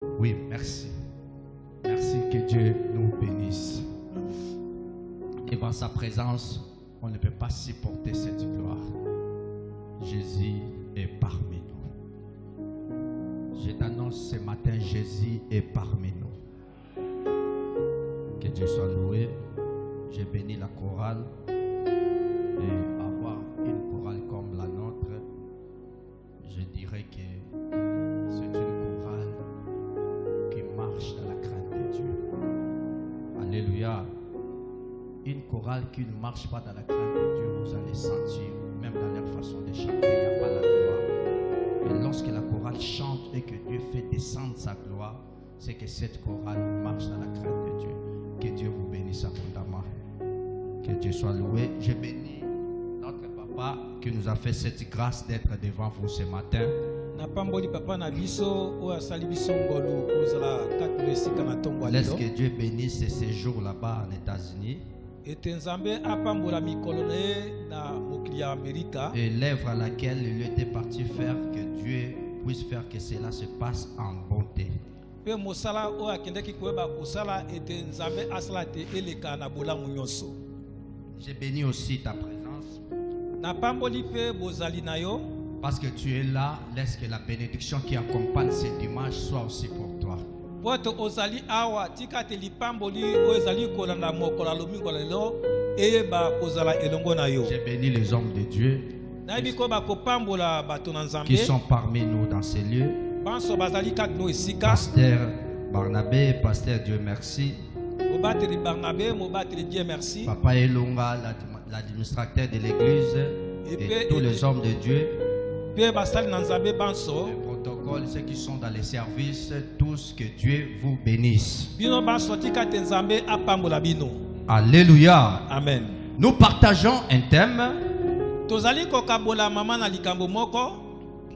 Oui, merci. Merci, que Dieu nous bénisse. Devant sa présence, on ne peut pas supporter cette gloire. Jésus est parmi nous. Je t'annonce ce matin, Jésus est parmi nous. Que Dieu soit loué. J'ai béni la chorale. Et avoir une chorale comme la nôtre, je dirais que c'est une chorale qui marche dans la crainte de Dieu. Alléluia. Une chorale qui ne marche pas dans la crainte de Dieu, vous allez sentir, même dans leur façon de chanter, il n'y a pas la gloire. Et lorsque la chorale chante et que Dieu fait descendre sa gloire, c'est que cette chorale marche dans la crainte de Dieu. Que Dieu vous bénisse abondamment. Que Dieu soit loué. Je bénis notre papa qui nous a fait cette grâce d'être devant vous ce matin. Laisse que Dieu bénisse ce séjour là-bas en États-Unis. Et l'œuvre à laquelle il était parti faire, que Dieu puisse faire que cela se passe en bonté. J'ai béni aussi ta présence. Parce que tu es là, laisse que la bénédiction qui accompagne ce dimanche soit aussi pour toi. J'ai béni les hommes de Dieu qui sont parmi nous dans ces lieux. Pasteur Barnabé, Pasteur Dieu merci. Papa Elonga, l'administrateur de l'église, et tous les hommes de Dieu. Le protocole, ceux qui sont dans les services, tous, que Dieu vous bénisse. Alléluia. Amen. Nous partageons un thème,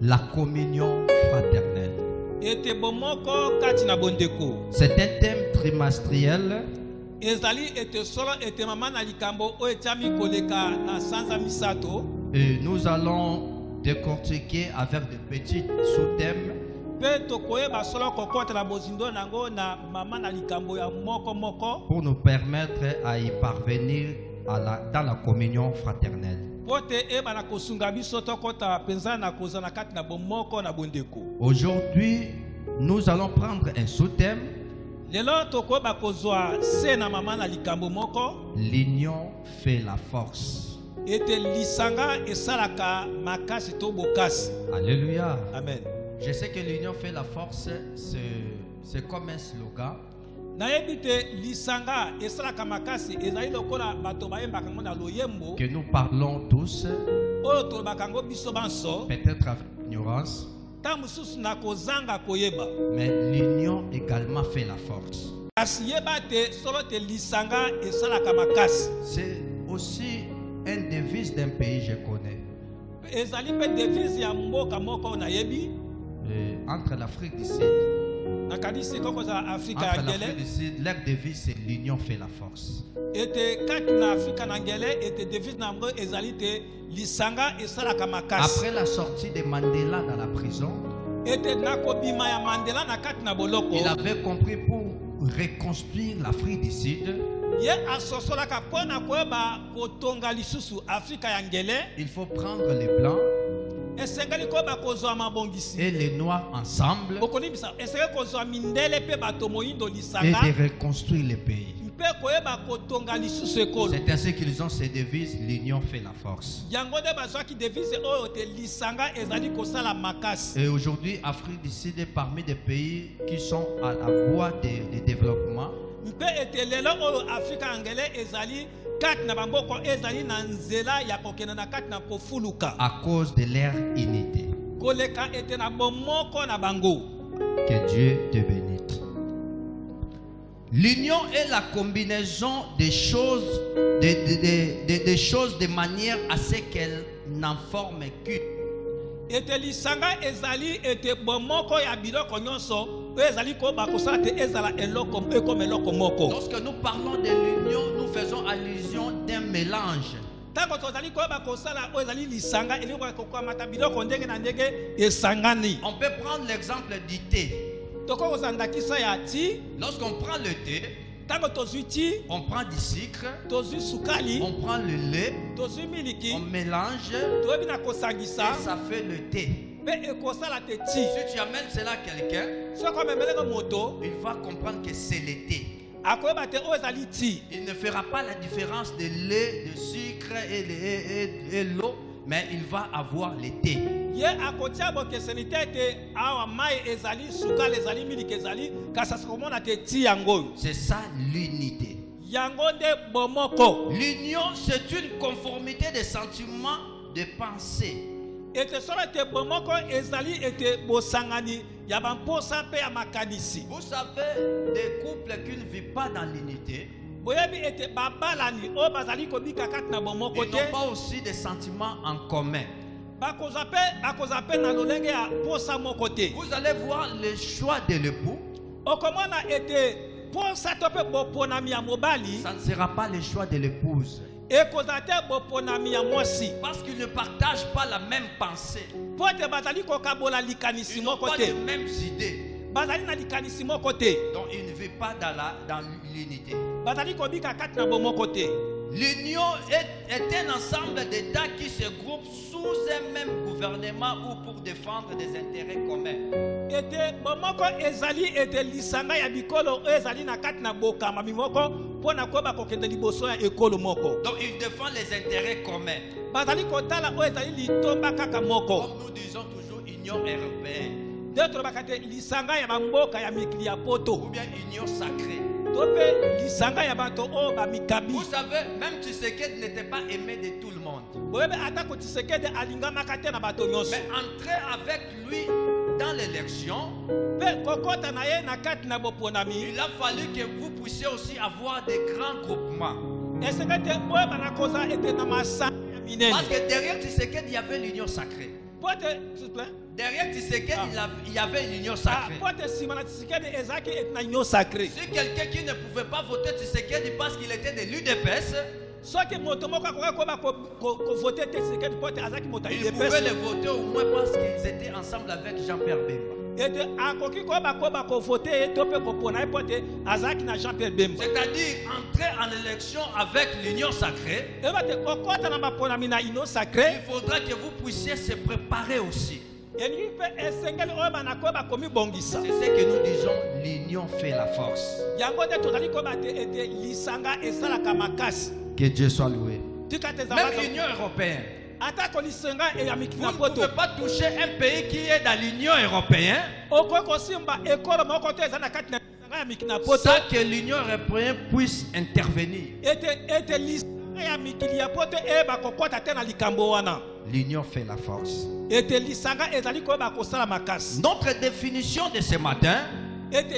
la communion fraternelle. C'est un thème trimestriel. Et nous allons décortiquer avec de petits sous-thèmes pour nous permettre à y parvenir dans la communion fraternelle. Aujourd'hui, nous allons prendre un sous-thème, l'union fait la force. Alléluia. Amen. Je sais que l'union fait la force, c'est comme un slogan. Que nous parlons tous, peut-être avec ignorance, mais l'union également fait la force. C'est aussi une devise d'un pays, je connais. Entre l'Afrique du Sud, leur devise c'est l'union fait la force. Après la sortie de Mandela dans la prison, il avait compris pour reconstruire l'Afrique du Sud, il faut prendre les blancs et les noirs ensemble et de reconstruire le pays. C'est ainsi qu'ils ont ces devises, l'union fait la force. Et aujourd'hui, Afrique du Sud est parmi des pays qui sont à la voie de développement. À cause de leur unité. Que Dieu te bénisse. L'union est la combinaison des choses, des choses de manière à ce qu'elles n'en forment qu'une. Lorsque nous parlons de l'union, nous faisons allusion d'un mélange. On peut prendre l'exemple du thé. Lorsqu'on prend le thé, on prend du sucre, on prend le lait, on mélange et ça fait le thé. Si tu amènes cela à quelqu'un, il va comprendre que c'est le thé. Il ne fera pas la différence de lait, de sucre et l'eau, mais il va avoir le thé. C'est ça l'unité. L'union, c'est une conformité de sentiments, de pensée. Vous savez, des couples qui ne vivent pas dans l'unité, ils n'ont pas aussi des sentiments en commun. Vous allez voir le choix de l'époux. Ça ne sera pas le choix de l'épouse. Parce qu'ils ne partagent pas la même pensée. Ils n'ont pas les mêmes idées. Donc ils ne vivent pas dans l'unité. L'union est un ensemble d'États qui se groupent sous un même gouvernement ou pour défendre des intérêts communs. Donc ils défendent les intérêts communs. Comme nous disons toujours, Union européenne. Ou bien Union sacrée. Vous savez, même Tshisekedi n'était pas aimé de tout le monde. Mais entrer avec lui dans l'élection, il a fallu que vous puissiez aussi avoir des grands groupements. Parce que derrière Tshisekedi, il y avait l'union sacrée. Derrière Tshisekedi, il y avait l'union sacrée. Si quelqu'un qui ne pouvait pas voter Tshisekedi parce qu'il était de l'UDPS, il pouvait le voter au moins parce qu'ils étaient ensemble avec Jean-Pierre Bemba. C'est-à-dire entrer en élection avec l'union sacrée, il faudra que vous puissiez se préparer aussi. C'est ce que nous disons, l'union fait la force. Que Dieu soit loué. Même l'Union européenne. Vous ne pouvez pas toucher un pays qui est dans l'Union européenne sans que l'Union européenne puisse intervenir. L'union fait la force. Notre définition de ce matin, cela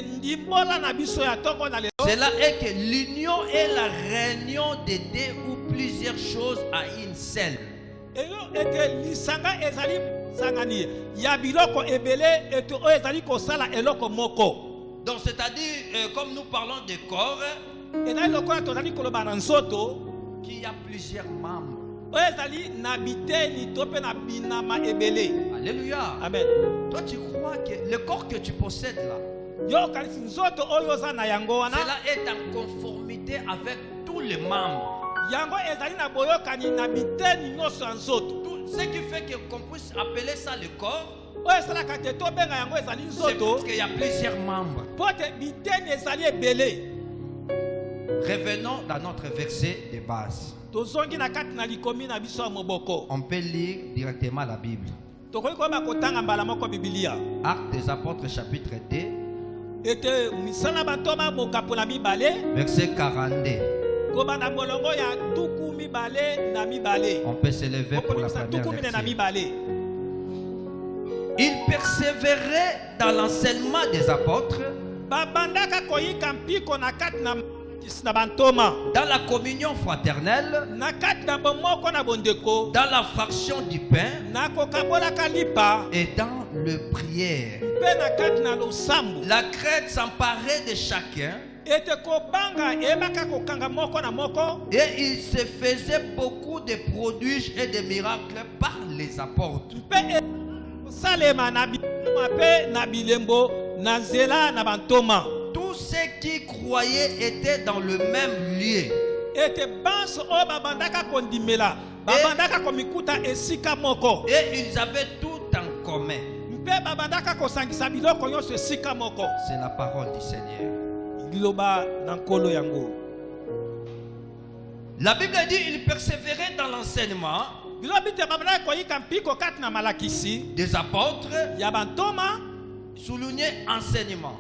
est que l'union est la réunion de deux ou plusieurs choses à une seule. Donc c'est-à-dire, comme nous parlons de corps, qu'il y a plusieurs membres. Alléluia. Amen. Toi tu crois que le corps que tu possèdes là, cela est en conformité avec tous les membres. Ce qui fait qu'on puisse appeler ça le corps, c'est parce qu'il y a plusieurs membres. Revenons dans notre verset de base. On peut lire directement la Bible. Actes des Apôtres chapitre 2 verset 42. On peut se lever pour la première lecture. Il persévérait dans l'enseignement des apôtres, dans la communion fraternelle, dans la fraction du pain et dans le prière. La crainte s'emparait de chacun et il se faisait beaucoup de prodiges et de miracles par les apôtres. na nzela na bantoma. Tous ceux qui croyaient étaient dans le même lieu. Ete banso o babandaka kondimela. Babandaka komikuta esika moko. Et ils avaient tout en commun. Mpe babandaka kosangisa biloko nyonso esika moko. C'est la parole du Seigneur. Liloba na nkolo yango. La Bible dit ils persévéraient dans l'enseignement des apôtres, Yabantoma, souligner enseignement.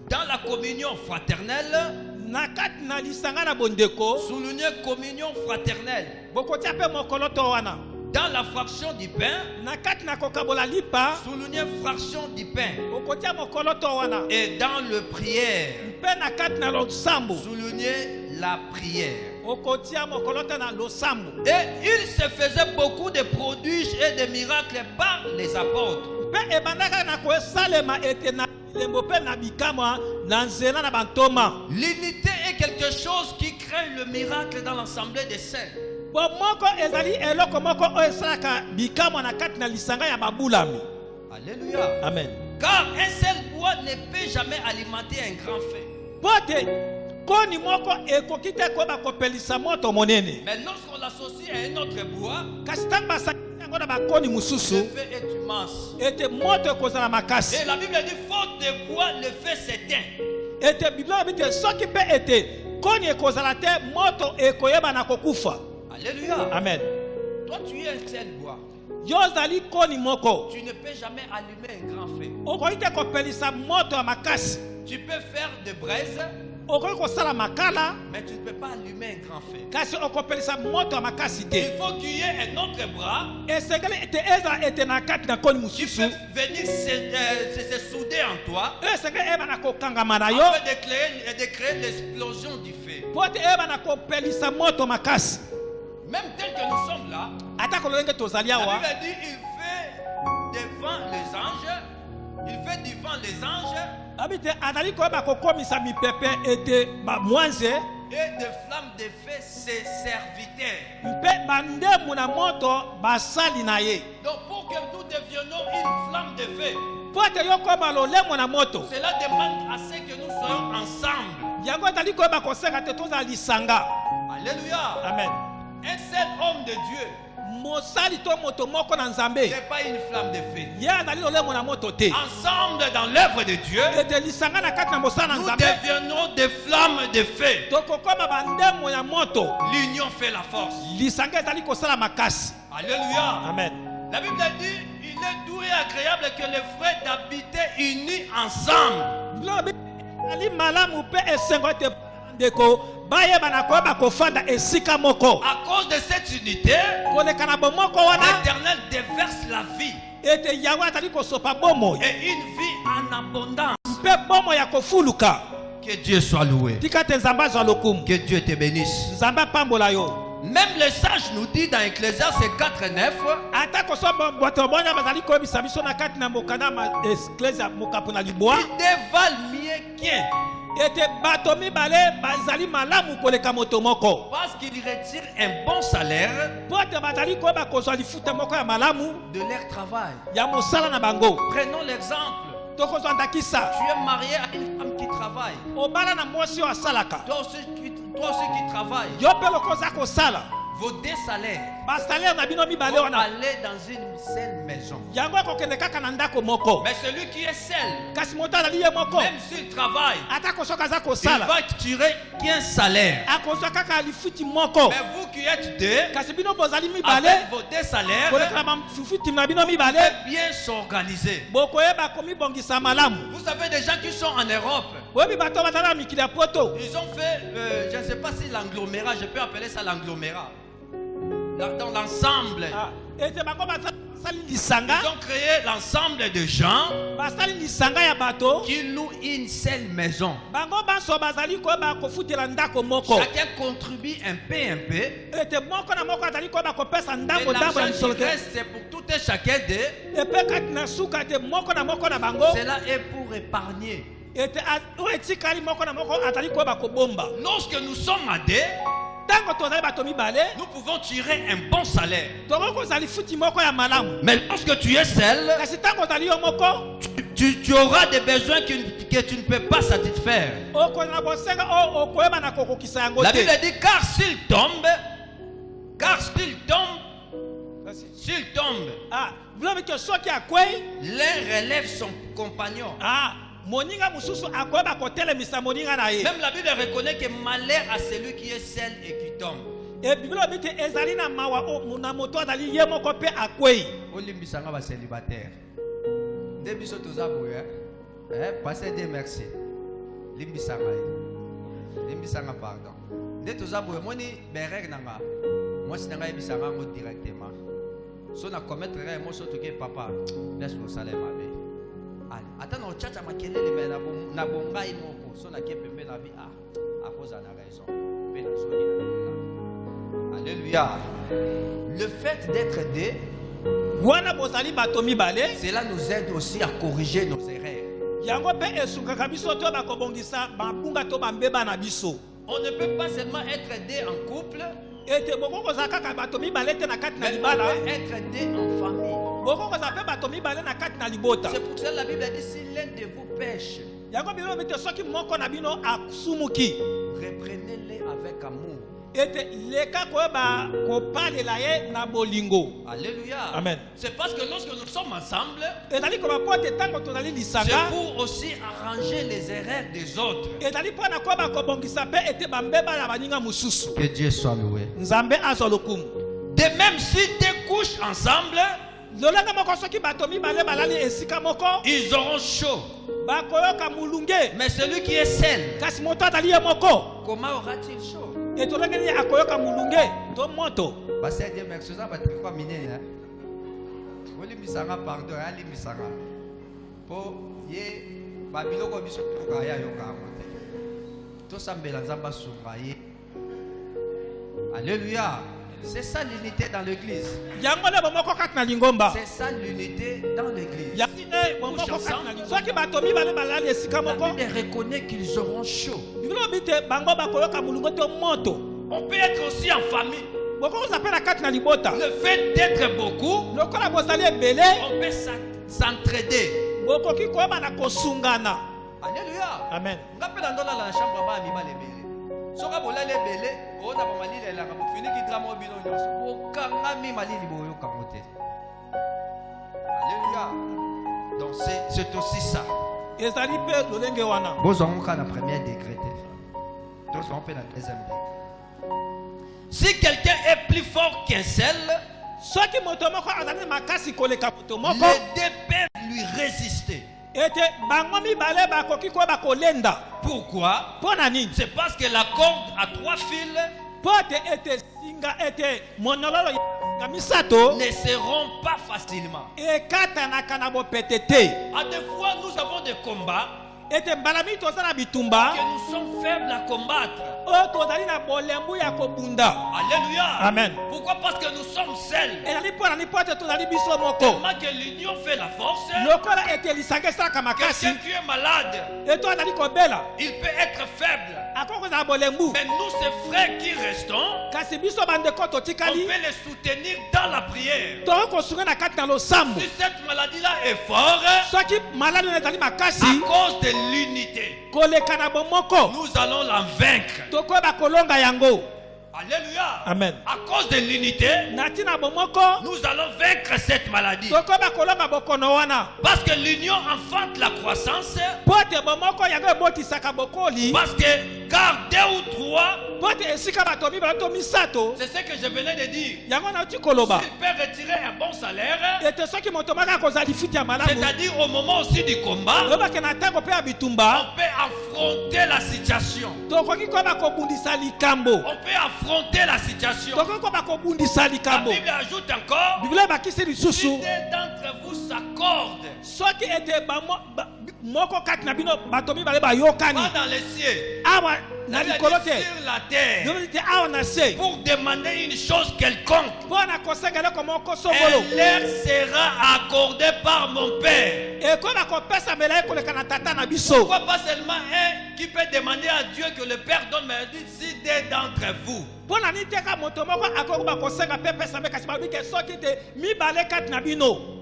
Dans la communion fraternelle, souligner communion fraternelle. Dans la fraction du pain, souligner fraction du pain. Et dans le prière, souligner la prière. Et il se faisait beaucoup de prodiges et de miracles par les apôtres. L'unité est quelque chose qui crée le miracle dans l'assemblée des saints. Alléluia. Amen. Car un seul bois ne peut jamais alimenter un grand feu. Mais lorsqu'on l'associe à un autre bois, le feu est immense. Et la Bible dit faute de bois, le feu s'éteint. Alléluia. Amen. Toi tu es un seul bois. Tu ne peux jamais allumer un grand feu. Tu peux faire des braises, mais tu ne peux pas allumer un grand feu. Il faut qu'il y ait un autre bras qui peut venir se souder en toi afin de créer l'explosion du feu. Même tel que nous sommes là, la Bible dit il fait devant les anges, il fait devant les anges et des flammes de feu ses serviteurs. Donc pour que nous devenions une flamme de feu, cela demande à ce que nous soyons ensemble. Alléluia. Amen. Un seul homme de Dieu n'est pas une flamme de feu. Ensemble dans l'œuvre de Dieu, nous deviendrons des flammes de feu. L'union fait la force. Alléluia. Amen. La Bible dit il est doux et agréable que les frères d'habiter unis ensemble. À cause de cette unité, l'Éternel déverse la vie et une vie en abondance. Que Dieu soit loué. Que Dieu te bénisse. Même les sages nous disent dans Ecclésiaste 4:9, ils dévalent mieux qu'un. Parce qu'il retire un bon salaire de leur travail. Prenons l'exemple. Tu es marié à une femme qui travaille. Toi aussi qui travailles. Vos deux salaires vont aller dans une seule maison. Mais celui qui est seul, même s'il travaille, il va tirer qu'un salaire. Mais vous qui êtes deux, avec vos deux salaires, vous pouvez bien s'organiser. Vous savez des gens qui sont en Europe, ils ont fait, je ne sais pas si l'agglomérat, je peux appeler ça l'agglomérat. Dans l'ensemble, ils ont créé l'ensemble de gens qui louent une seule maison. Chacun contribue un peu. Et l'argent qui reste, c'est pour tout et chacun d'eux. Cela est pour épargner. Lorsque nous sommes à deux, nous pouvons tirer un bon salaire. toko kozali futi moko ya malamu. Mais lorsque tu es seul, Kasi tango ozali yo moko, tu auras des besoins que tu ne peux pas satisfaire. okozala bosenga okoyeba na kokokisa yango La te. Bible dit car s'il tombe, Ah, bilobi ke soki akwei, l'un relève son compagnon. moninga mususu akoyeba kotelemisa moninga na ye. Même la Bible reconnaît que malheur à celui qui est seul et qui tombe. E bilobi te ezali na mawa na moto azali ye moko pe akwei. Olimbisanga ba célibataire. Nde biso toza boya. Passez Dieu merci. Limbisanga. Limbisanga pardon. Nde toza boya moni berek nanga. Moi sinanga yebisanga ngo directement. So na commettre mo so toke papa. Laisse le salaire mabe. Attends no chacha makelele me na bonga imoko. So na kepembe na bi à cause de la raison. Mais na zoni na. Alléluia. Le fait d'être aidé, Wana bozali bato mibale, cela nous aide aussi à corriger nos erreurs. yango pe esungaka biso to bakobongisa bampunga to bambeba na biso. On ne peut pas seulement être aidé en couple, Ete boko kozala kaka bato mibale te na kati na mais on libala, peut être aidé en famille. boko kozala pe bato mibale na kati na libota. C'est pour cela que la Bible dit si l'un de vous pêche, Yango bilobi te soki moko na bino asumuki, reprenez-les avec amour. ete leka koyeba kopalela ye na bolingo. Alléluia. Amen. C'est parce que lorsque nous sommes ensemble, Ezali koba po ete tango tozali c'est lisanga, pour aussi arranger les erreurs des autres. ezali mpo na koyeba kobongisa pe ete bambeba ya baninga mosusu. Que Dieu soit loué. Nzambe azwa lokumu. De même si deux couchent ensemble, Lolanga moko soki bato mibale balali esika moko, ils auront chaud. bakoyoka mulunge. Mais celui qui est seul, Kasi moto azali ye moko, comment aura-t-il chaud? etolengeli akoyoka mulunge to moto. Parce que Dieu merci, ça va être quoi miner, hein? Olimbisanga pardon, alimbisanga. Po ye babiloko biso toka ya yoka amote. To sambela nzamba sunga ye. Alléluia. C'est ça l'unité dans l'église. Yango le bomoko kati na lingomba. C'est ça l'unité dans l'église. Yakine bomoko kati na lingomba. Soki bato mibale balali esika La moko, Bible reconnaît qu'ils auront chaud. bibilo bite bango bakoyoka mulunge to moto. On peut être aussi en famille. Boko kozapela kati na libota. Le fait d'être beaucoup, Lokola bozali ebele, on peut s'entraider. bokoki koyeba na kosungana. Alléluia. Amen. Ngapela ndola la chambre ba mi balebele. Soka bola lebele, o na ba malile la ngabo fini ki drama bino nyonso. O kanga mi malili boyo kamote. Alléluia. Donc c'est aussi ça. Ezali pe lolenge wana. Bozongo ka na premier degré te. Donc on peut na deuxième degré. Si quelqu'un est plus fort qu'un seul, Soki moto moko azali makasi koleka moto moko, les deux peuvent lui résister. ete bango mibale bakoki koyeba kolenda. Pourquoi? Mpo na nini? C'est parce que la corde à 3 fils Po ete singa ete monololo ya singa misato ne se rompt pas facilement. ekatanaka na bopete te. À des fois, nous avons des combats Ete mbala mingi toza na bitumba que nous sommes faibles à combattre. oyo tozali na bolembu ya kobunda. Alléluia. Amen. Pourquoi? Parce que nous sommes seuls. Ezali mpo na nini po ete tozali biso moko. Tellement que l'union fait la force. Lokola ete lisanga esalaka makasi, Quelqu'un qui est malade, eto azali kobela, il peut être faible. akoki kozala bolembu. Mais nous, ces frères qui restons, Kasi biso bandeko on totikali, peut les soutenir dans la prière. tokoki kosunga na kati na losambo. Si cette maladie-là est forte, Soki maladi oyo ezali à makasi, cause de l'unité, koleka na bomoko, nous allons la vaincre. tokoyeba kolonga yango. Alléluia. Amen. À cause de l'unité, Na ntina bomoko, nous allons vaincre cette maladie. tokoyeba kolonga bokono wana. Parce que l'union enfante la croissance. Po ete bomoko yango ebotisaka bokoli. Parce que car 2 ou 3, Po ete esika bato mibale to misato, c'est ce que je venais de dire. yango nauti koloba. S'il peut retirer un bon salaire, Ete soki moto moko akozala lifuti ya malamu, c'est-à-dire au moment aussi du combat, oyebake na ntango mpe ya bitumba, on peut affronter la situation. tokoki koyeba kobundisa likambo. On peut affronter la situation. Tokoki koyeba kobundisa La likambo. Bible ajoute encore, Biblia ebakisi si lisusu, deux d'entre vous s'accordent soki ete moko kati na bino bato mibale bayokani Pas dans les cieux. awa na Il a dit likolo te sur la terre. Nzambe te awa na se Pour demander une chose quelconque. mpona kosenga eloko moko songolo Elle leur sera accordée par mon Père. ekola kopesa mela ye koleka na tata na biso Pourquoi pas seulement un qui peut demander à Dieu que le Père donne, mais il dit si des d'entre vous. mpona nini teka moto moko akokoba kosenga mpe pesa mpe kasi balobi ke soki te mibale kati na bino.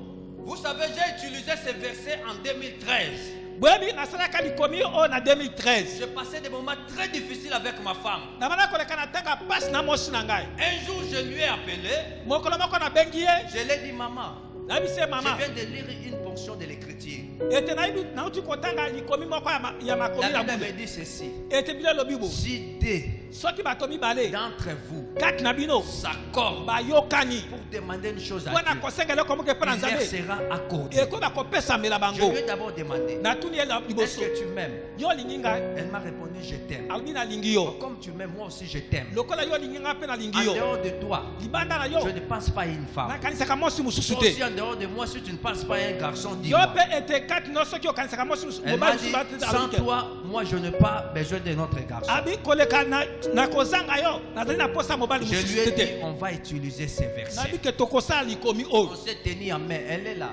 Vous savez, j'ai utilisé ce verset en 2013. boyebi nasalaka likomi oyo na 2013 J'ai passé des moments très difficiles avec ma femme. nabanda koleka na ntango pasi na mosi na ngai Un jour, je lui ai appelé. mokolo moko nabengi ye Je lui ai dit, maman, nayebi se mama je viens de lire une portion de l'écriture. ete nayebi nauti kotanga likomi moko ya makomi La na Bible bule me dit ceci. ete bino elobi bo Si deux soki bato mibale d'entre vous kati na bino s'accordent bayokani pour demander une chose à mpona Dieu, kosenga eloko moko epa na il leur nzambe sera accordé. ekoba kopesamela Je bango lui ai d'abord demandé, natuni ye est-ce liboso que tu m'aimes? yo olingi ngai Elle m'a répondu, je t'aime. alobi nalingi yo Comme tu m'aimes, moi aussi je t'aime. lokola yo olingi ngai mpe nalingi En yo dehors de toi, libanda na yo je ne pense pas à une femme. nakanisaka mosi mosusu Toi te aussi en dehors de moi, si tu ne penses pas à un garçon, yo dis-moi. mpe ete kati no soki okanisaka mosi mosusu Elle m'a mobali dit, mosusu sans toi, moi je n'ai pas besoin de notre garçon. abi koleka na kozanga yo nazali na posa mobali Je lui mosusu ai te dit, on va utiliser ces versets. nayebi ke tokosala likomi On oyo s'est tenu en main, elle est là.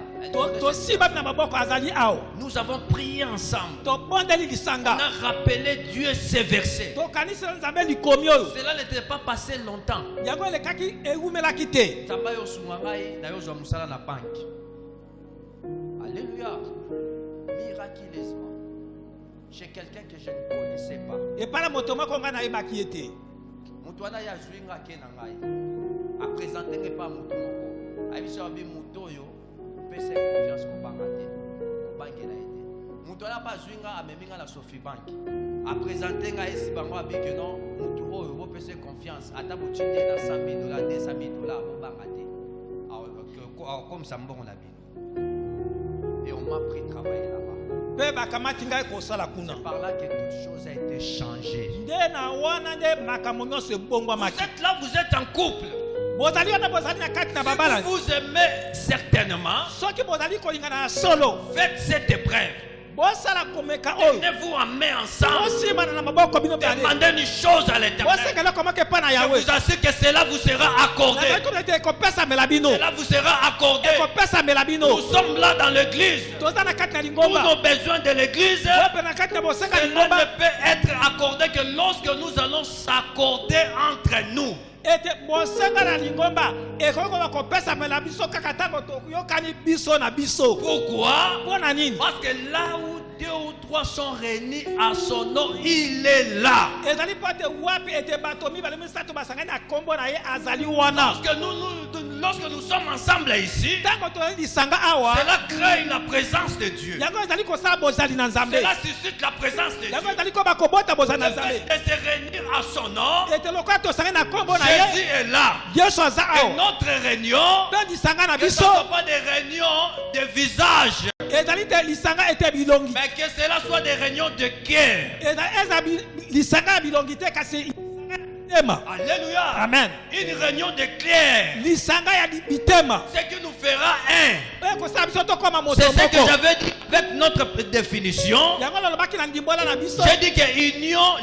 tosimba na maboko azali awa Nous avons prié ensemble. tobondeli On lisanga a rappelé Dieu ces versets. tokanisela nzambe likomi oyo Cela n'était pas passé longtemps. yango elekaki ewumelaki te Tamba yo sunga ngai na yo zwa musala na banque. Alléluia. Miraculeusement. Chez quelqu'un que je ne connaissais pas. epala moto moko ngai nayebaki ye te Mutu wana ya zwinga ke na ngai. A présenter pas mutu moko. Abiso abi mutu yo. Pese confiance ko banga te. Ko banque na été. Mutu wana pas zwinga ameminga na Sophie Bank. A présenter ngai esi bango abi que non mutu oyo bo pese confiance. Ata bo tinde na $100,000, $200,000 bo banga te. Comme ça mbongo na bino. Et on m'a pris travailler là-bas. mpe bakamati ngai kosala kuna C'est par là que toute chose a été changée. nde na wana nde makambo nyonso Vous ebongwamaki êtes là, vous êtes en couple. bozali wana bozali na kati na babala Si vous vous aimez certainement, soki bozali kolingana na solo faites cette épreuve. bosala komeka oyo Tenez-vous en main ensemble. bosimbana na maboko bino mibale Demandez une chose à l'éternel. boseka eloko moko epa na Je yawe vous assure que cela vous sera accordé. nazaituna ete ekopesamela bino Cela vous sera accordé. ekopesamela bino Nous sommes là dans l'église. toza na kati na Tous lingomba nos besoins de l'église, ope na kati na bosenga cela lingomba ne peut être accordé que lorsque nous allons s'accorder entre nous. ete bosenga na lingomba ekoki koba kopesamela biso kaka ntango toyokani biso na biso Pourquoi? mpo na nini Parce que là où 2 ou 3 sont réunis à son nom, il est là. ezali mpo ete wapi ete bato mibale misato basangani na nkombo na ye azali wana Lorsque nous sommes ensemble ici, ntango tozali lisanga awa cela crée la présence de Dieu. yango ezali kosala bozali na nzambe Cela suscite la présence de yango Dieu. ezali koba kobota bozali na Le nzambe fait de se réunir à son nom, ete lokola tosangani na nkombo na Jésus ye est là. yesu aza Et awa notre réunion, mpe lisanga na que ce biso ne soit pas des réunions de visage, ezali te lisanga ete bilongi mais que cela soit des réunions de cœur. eza lisanga ya bilongi te kasi lisanga ya bitema Alléluia. amen Une réunion de cœur. lisanga ya bitema Ce qui nous fera un. ekosala biso tokoma moto C'est ce que moko j'avais dit avec notre définition. yango lolobaki na ndimbola na biso J'ai dit que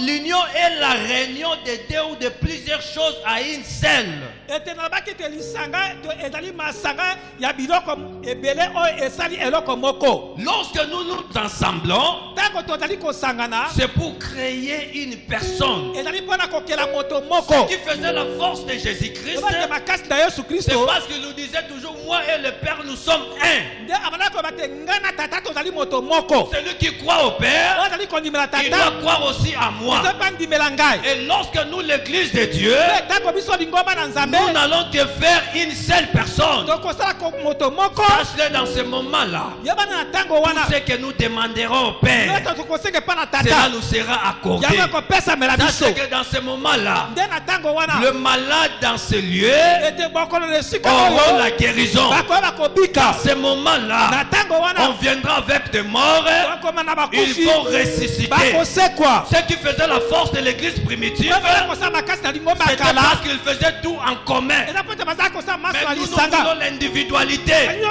l'union est la réunion de 2 ou de plusieurs choses à une seule. ete nalobaki ete lisanga ezali masanga ya biloko ebele oyo esali eloko moko Lorsque nous nous assemblons, ntango tozali kosangana c'est pour créer une personne. ezali mpona kokela moto Ce moko qui faisait la force de Jésus-Christ, obake makasi na yesu c'est kristo parce qu'il nous disait toujours, moi et le Père, nous sommes un. nde abanda koyeba te ngai na tata tozali moto moko Celui qui croit au Père, oyo azali kondimela il tata doit croire aussi à moi. eza mpa ndimela ngai Et lorsque nous, l'Église de Dieu, mpe ntango biso lingomba na nzambe nous n'allons que faire une seule personne. tokosala moto moko Sache-le dans ce moment-là. yebana na ntango wana Tout ce que nous demanderons au Père, nyonso tokosenga mpa na cela tata nous sera accordé. yango ekopesamela biso Sache que dans ce moment-là, nde na ntango wana le malade dans ce lieu ete bokolo na esika aura oyo la guérison. bakoyeba kobika Dans ce na moment-là, ntango on wana viendra avec des morts, bakoma na ils bakufi vont ressusciter. bakosekwa Ce qui faisait la force de l'église primitive, bakosala makasi na lingomba ya c'était kala parce qu'ils faisaient tout en commun. Et là, peut-être que ça marche Mais dans nous, nous l'isanga. voulons l'individualité. Nous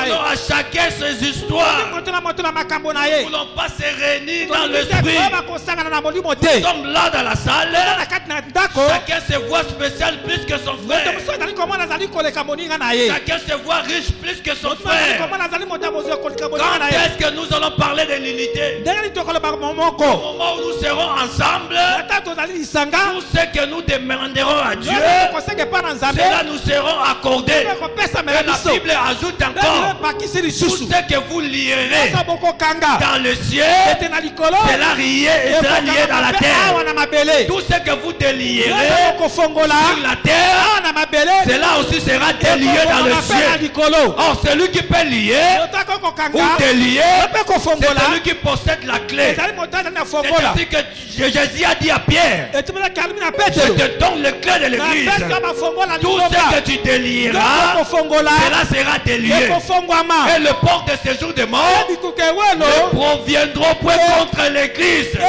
Nous à chacun ses histoires. Nous ne voulons pas se réunir dans l'esprit. Nous sommes là dans la salle. Chacun se voit spécial plus que son frère. Chacun se voit riche plus que son frère. Quand est-ce que nous allons parler de l'unité? Au moment où nous serons ensemble, tout ce que nous demanderons à Dieu, cela nous serons accordés. Et la Bible ajoute encore, tout ce que vous lierez dans le ciel, cela lié et sera lié dans la terre. Tout ce que vous délierez sur la terre, cela aussi sera délié dans le ciel. Or, celui qui peut lier ou délier, c'est celui qui possède la clé. C'est ainsi que Jésus a dit à Pierre, je te donne les clés de l'église. Tout ce que tu délieras, cela sera délié. Et le port de séjour des morts ne proviendront point contre l'église. Au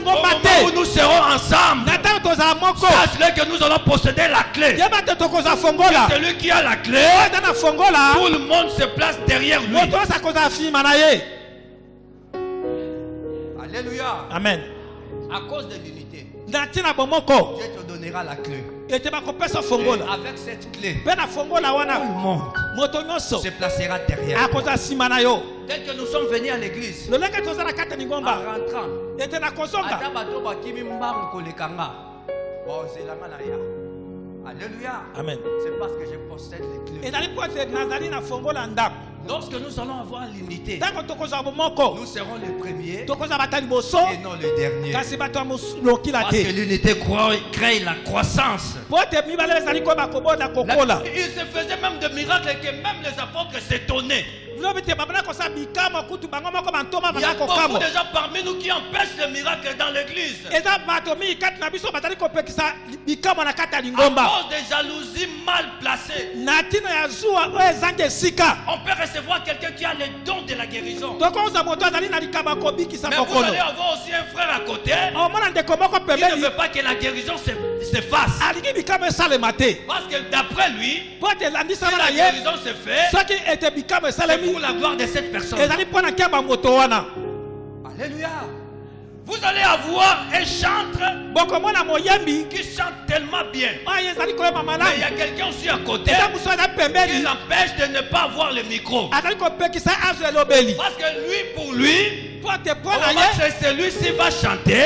moment où nous serons ensemble, sache-le que nous allons posséder la clé. Et celui qui a la clé, tout le monde se place derrière lui. Alléluia. Amen. À cause de l'unité, Dieu Dieu te donnera la clé. Et avec cette clé, tout le monde se placera derrière. Tel que nous sommes venus à l'église, en rentrant, alléluia. Amen. C'est parce que je possède les clés. Lorsque nous allons avoir l'unité, nous serons les premiers et non les derniers. Parce que l'unité crée la croissance. Il se faisait même de miracles que même les apôtres s'étonnaient. Il y a beaucoup de gens parmi nous qui empêchent le miracle dans l'église. À cause des jalousies mal placées. On peut recevoir quelqu'un qui a le don de la guérison. Mais vous allez avoir aussi un frère à côté qui ne veut pas que la guérison se fasse. Parce que d'après lui, si la guérison se fait, c'est pour la gloire de cette personne. Alléluia. Vous allez avoir un chantre qui chante tellement bien. Mais il y a quelqu'un aussi à côté qui l'empêche de ne pas avoir le micro. Parce que lui, pour lui, c'est celui-ci va chanter,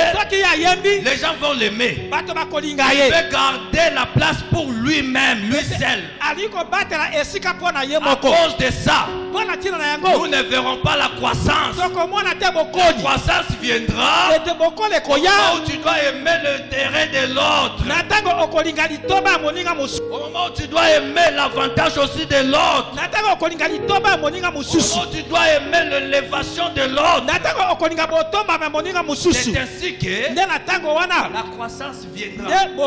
les gens vont l'aimer. Il veut garder la place pour lui-même, lui seul. À cause de ça, nous ne verrons pas la croissance. La croissance viendra au moment où tu dois aimer le terrain de l'autre. Au moment où tu dois aimer l'avantage aussi de l'autre. Au moment où tu dois aimer l'élévation de l'autre. C'est ainsi que la croissance viendra. Vous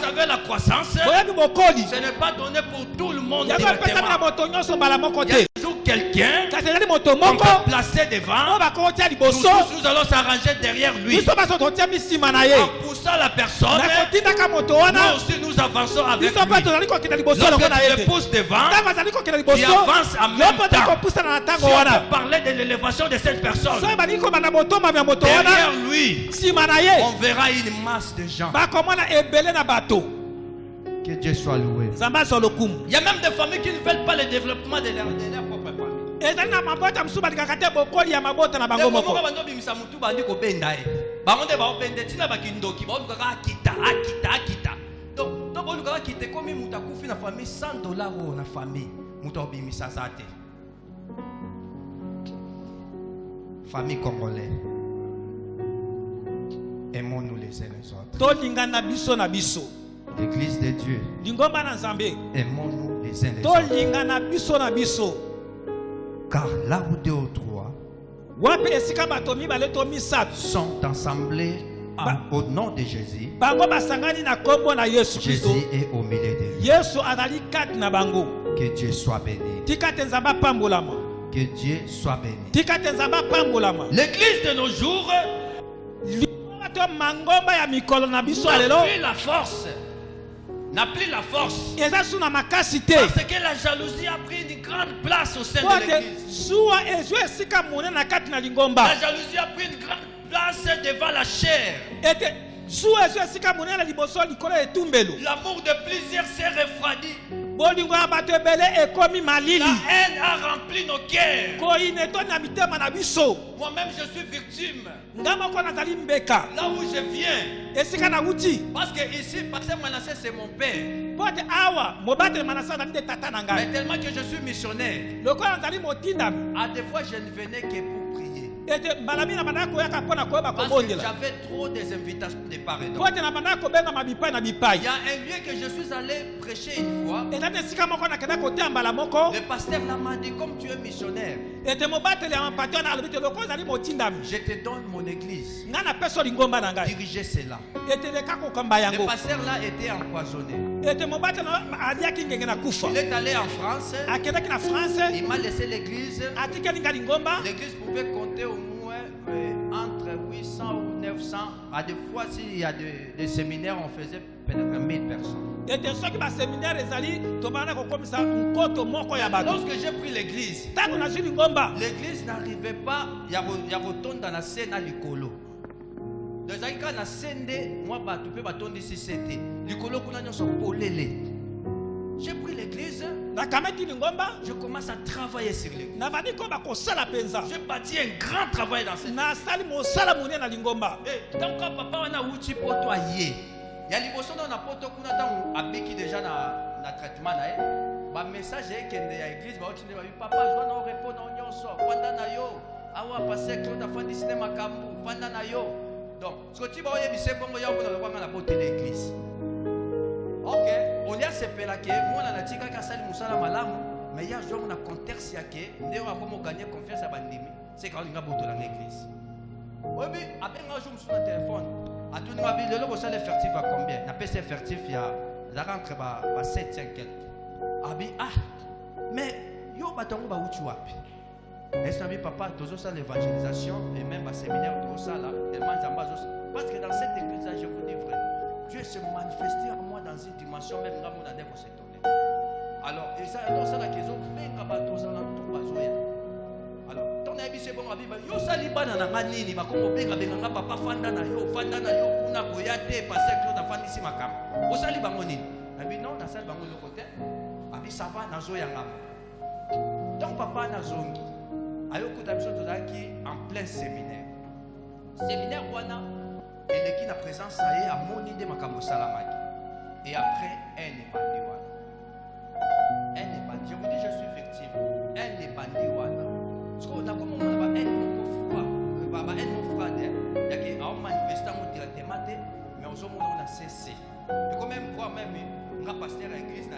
savez, la croissance, ce n'est pas donné pour tout le monde directement. Il y a toujours quelqu'un qu'on peut placer devant. Nous allons s'arranger derrière lui. En poussant la personne, nous aussi nous avançons avec lui. Lorsque tu le pousses devant, tu avances en même temps. Si on peut parler de l'élévation de cette personne, derrière lui, on verra une masse de gens. Que Dieu soit loué. Il y a même des familles qui ne veulent pas le développement de leur propre famille. Famille congolaise, aimons-nous les uns les autres. L'église de Dieu, aimons-nous les uns les autres. Car là où deux ou trois sont assemblés au nom de Jésus, Jésus est au milieu de lui. Que Dieu soit béni. Que Dieu soit béni. L'église de nos jours mangomba ya mikolo na biso n'a alelo. plus la force. N'a plus la force. Eza suna makasite. Parce que la jalousie a pris une grande place au sein de l'église. Suwa ezo esika mone na kati na lingomba. La jalousie a pris une grande place devant la chair. Ete suwa ezo esika mone na liboso likolo etumbelo. L'amour de plusieurs s'est refroidi. Bolingo ya bato ebele ekomi malili. La haine a rempli nos cœurs. Koineto na mitema na biso. Moi-même, je suis victime. Ngama ko nazali mbeka. Là où je viens. Esika na uti. Parce que ici, Pasteur Manasseh, c'est mon père. Pote awa mobate Manasseh na nde tata na ngai. Mais tellement que je suis missionnaire. Loko nazali motinda. À des fois, je ne venais que pour prier. Ete balami na banda ko yaka pona ko ba ko Parce que bondela. j'avais trop des invitations de part et d'autre. Pote na banda ko benga mabipai na bipai. Il y a un lieu que je suis allé prêcher une fois. Ete na esika moko na kenda ko tamba moko. Le pasteur là m'a dit, comme tu es missionnaire, Ete mobate le ampateur na alobite loko nazali motinda. je te donne mon église. Nga na peso lingomba na ngai. Dirigez cela. Ete le kako kamba Le yango. pasteur là était empoisonné. Ete mobate na aliaki ngenge na kufa. Il est allé en France. Akendaki na France. Il m'a laissé l'église. Atikeli nga lingomba. L'église pouvait compter au moins entre 800 ou 900. À des fois, s'il y a des séminaires, on faisait peut-être 1000 personnes. Ete soki ba séminaire ezali to bana ko komisa nkoto moko ya bato. Lorsque j'ai pris l'église, Tango na zili ngomba. l'église n'arrivait pas. Il y a retourné dans la scène à l'icolo. Dans les cas, la scène de moi, tu peux bâtonner ici, c'était l'icolo qu'on a sur polélé. J'ai pris l'église. Na kameti lingomba. Je commence à travailler sur l'église. Na bani ko ba ko sala penza. J'ai bâti un grand travail dans cette. Na sali mo sala mone na lingomba. Tant que papa on a outil pour toi hier. Il y a liboso dans la poto kuna tant abeki déjà na traitement na ba message ekende ya église ba otinde ba papa je dois répondre na nyonso kwanda na yo awa passer Claude afandi cinéma kambu kwanda na yo. Donc ce que tu vas yebise bongo ya ko na kwanga na poto l'église. OK, on y a sepela ke moi na tika ka sali musala malamu mais ya jour na contexte ya ke ndeo akomo gagner confiance à bandimi. C'est quand on a boto dans l'église. Oui, après un jour, je suis sur le téléphone. À tout le monde, le logo, le fertif à combien? La PC fertif, il y a la rentrée à 7, 5 quelques. Mais, yo, batongo, ba uchu wapi. Est-ce que papa, toujours ça, l'évangélisation, et même à séminaire, tout ça, là, tellement d'ambassades. Parce que dans cette église, je vous dis vrai, Dieu se manifesté en moi dans une dimension, même là, mon année, s'est tourné. Alors, et ça, la question, même à bateau, ça, là, tout bazoya. Alors, ton ami c'est bon, yo sali bana na nganini bakongo benga benga papa fanda na yo kuna boyate passer que na fandi si makam. O sali bango nini? Abi non, na sali bango le côté. Abi ça va na zo yanga. Donc papa na zongi. Ayo kuta biso tozaki en plein séminaire. Séminaire wana eleki na présence ça y a moni de makambo salamaki. Et après elle est bandi wana. Elle est bandi. Je vous dis je suis victime. Elle est bandi wana. Parce qu'on a comme on va être mon frère, il y a qui a manifesté directement, mais on a cessé. Et quand même, voir même un pasteur à l'église, il y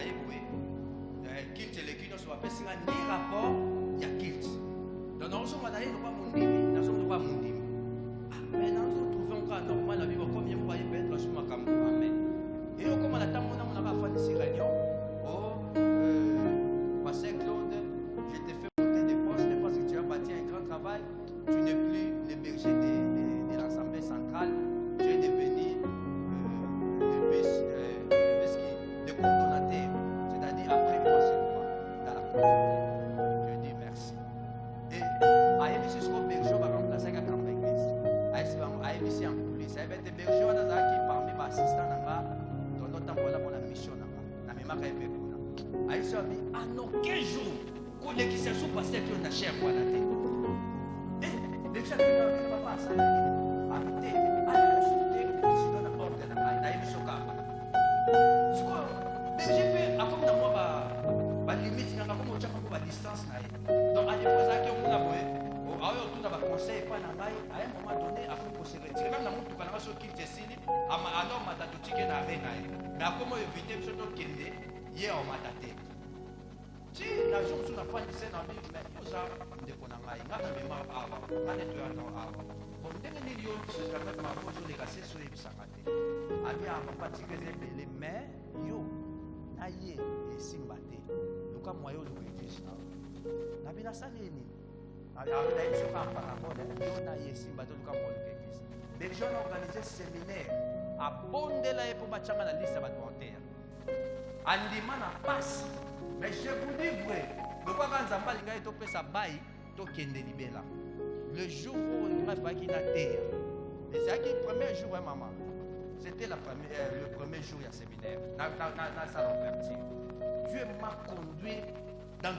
a kilt et l'église, on va faire ni rapport, il y a kilt. Donc nous sommes allés, nous ne sommes pas mon dîme. Mais nous nous trouvons encore normal, la vie va combien de fois il peut être sur ma caméra. Et comme on attend, on a fait ici réunion. Oh, pasteur Claude, je t'ai fait un grand travail, tu n'es plus le berger de l'Assemblée centrale, tu es devenu le coordonnateur, c'est-à-dire après moi c'est moi dans la communauté. Je dis merci. Et à ABC, ce que berger va remplacer la campagne d'église. À ABC en coulisses, à ABC berger on a qui parmi les assistants dans notre temps voilà pour la mission na mémoire à ABC en aucun jour qu'on qui se sont passés que on a cher pour la tête. Les gens qui ne peuvent pas ça. Arrêtez, allez consulter, sinon on a ordre de la naïve choka. C'est quoi? J'ai fait, à comme dans moi, ma limite, il y a comme au Tchako, ma distance. Donc, à des fois, ça qui est au Moulaboué, au Rayo, tout a conseil, pas dans l'ail, à un moment donné, après qu'on se retire, même dans mon tout canal, sur qui te signe, à ma norme, à ta tout ticket dans la reine. Mais à comment éviter, ce dont qu'il est, hier, on m'a daté. Si la jour où on a fait une scène en vie, mais nous avons des conneries, nous avons des mémoires avant, nous avons des mémoires avant. Bon, dès que nous avons fait ce qu'on a fait, nous avons sur les bisangate. Nous avons pratiqué les belles, mais yo, naïe et simbate. Nous avons moyen de l'église. Nous avons ça, Les gens ont organisé un séminaire à Bondela pour Bachanga la liste à Batonterre. Andima na passe. Mais je vous dis vrai, le quoi quand Zamba linga est opé sa baille, to kende libela. Le jour où il m'a fait qu'il a terre. Et c'est le premier jour, maman. C'était le premier jour du séminaire. Dans la salle d'ouverture. Dieu m'a conduit dans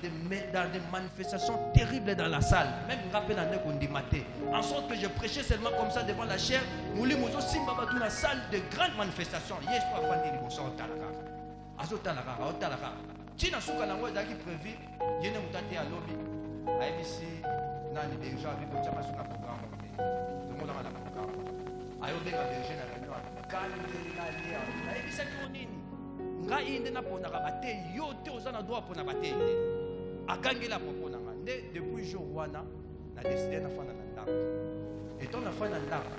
des manifestations terribles dans la salle. Même rappel en maté. En sorte que je prêchais seulement comme ça devant la chair. Nous lui mozo simba dans la salle de grandes manifestations. Yes, pas fandi ni bosso talaka. Azo talaka, o talaka. Tina suka nango zaki prévu. Yene mutati à lobby. ABC nani déjà avec le chama suka programme. Tout le monde a la programme. Ayo benga berger na réunion. Kandela lia. ABC ki onini. Nga inde na pona ka bate yo te ozana droit pona bate. Akangela propos nanga depuis jour wana na décidé na fana na ndako et ton na fana ndako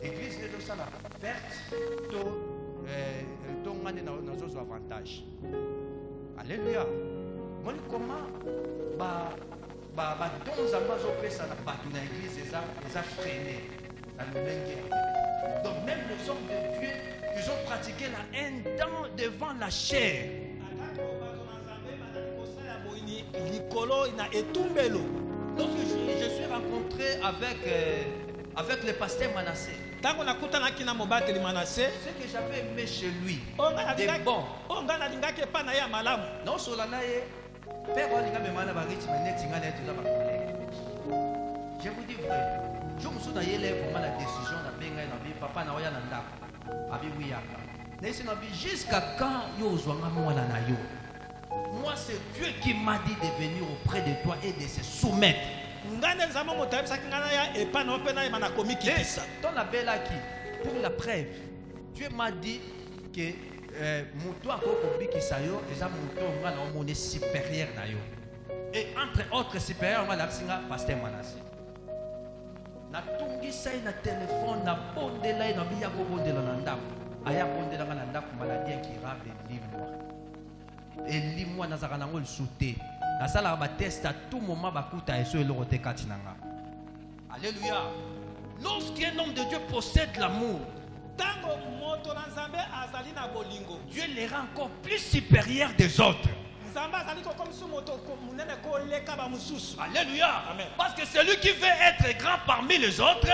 église de ça na perte to ngane na zozo avantage. Alléluia. Moi comment ba donza mazo pesa na batu na église eza freiné na lolenge. Donc même les hommes de Dieu ils ont pratiqué la haine devant la chair. Lorsque je suis rencontré avec le pasteur Manassé, ce que j'avais aimé chez lui, des bons. Non seulement je vous dis vrai, je me suis dit vraiment la décision de papa na oya nanda abi wiyaka. Jusqu'à quand yo zwanga mwana na yo? Moi, c'est Dieu qui m'a dit de venir auprès de toi et de se soumettre. Pour la preuve, Dieu m'a dit que mon est supérieur. Et entre autres supérieurs, je suis pasteur Manassé. Na tungi sai na téléphone na bondela na biya ko bondela na ndako. Aya bondela na ndako maladie incurable limwa. Et limwa na zaka nango lisuté. Na sala ba test à tout moment bakuta eso elorote katinanga. Alléluia. Lorsqu'un homme de Dieu possède l'amour, Dieu les rend encore plus supérieurs des autres. Alléluia. Amen. Parce que celui qui veut être grand parmi les autres,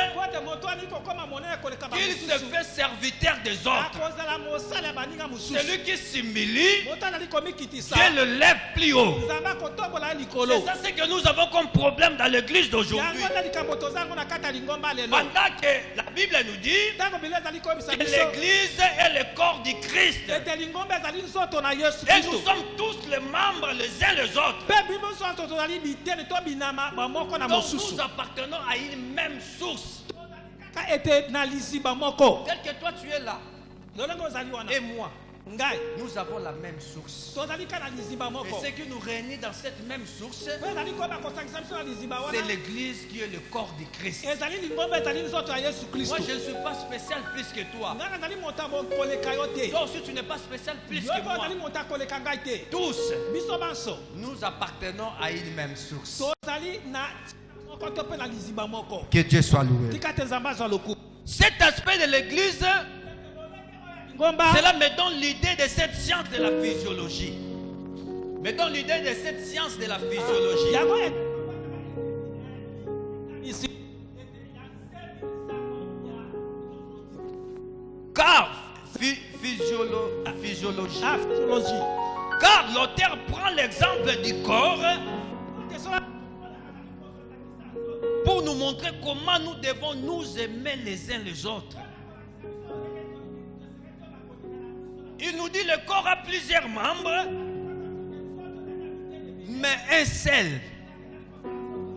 il se fait serviteur des autres. Celui qui s'humilie, Dieu le lève plus haut. C'est ça ce que nous avons comme problème dans l'église d'aujourd'hui. Pendant que la Bible nous dit que l'église est le corps du Christ. Et nous sommes tous les membres les uns les autres. Donc nous appartenons à une même source. Tel que toi tu es là et moi, nous avons la même source. Et ce qui nous réunit dans cette même source, c'est l'église qui est le corps du Christ. Moi je ne suis pas spécial plus que toi. Toi aussi tu n'es pas spécial plus que moi. Tous, nous appartenons à une même source. Que Dieu soit loué. Cet aspect de l'église, cela me donne l'idée de cette science de la physiologie. Me donne l'idée de cette science de la physiologie. Car physiologie. Car l'auteur prend l'exemple du corps pour nous montrer comment nous devons nous aimer les uns les autres. Il nous dit le corps a plusieurs membres, mais un seul.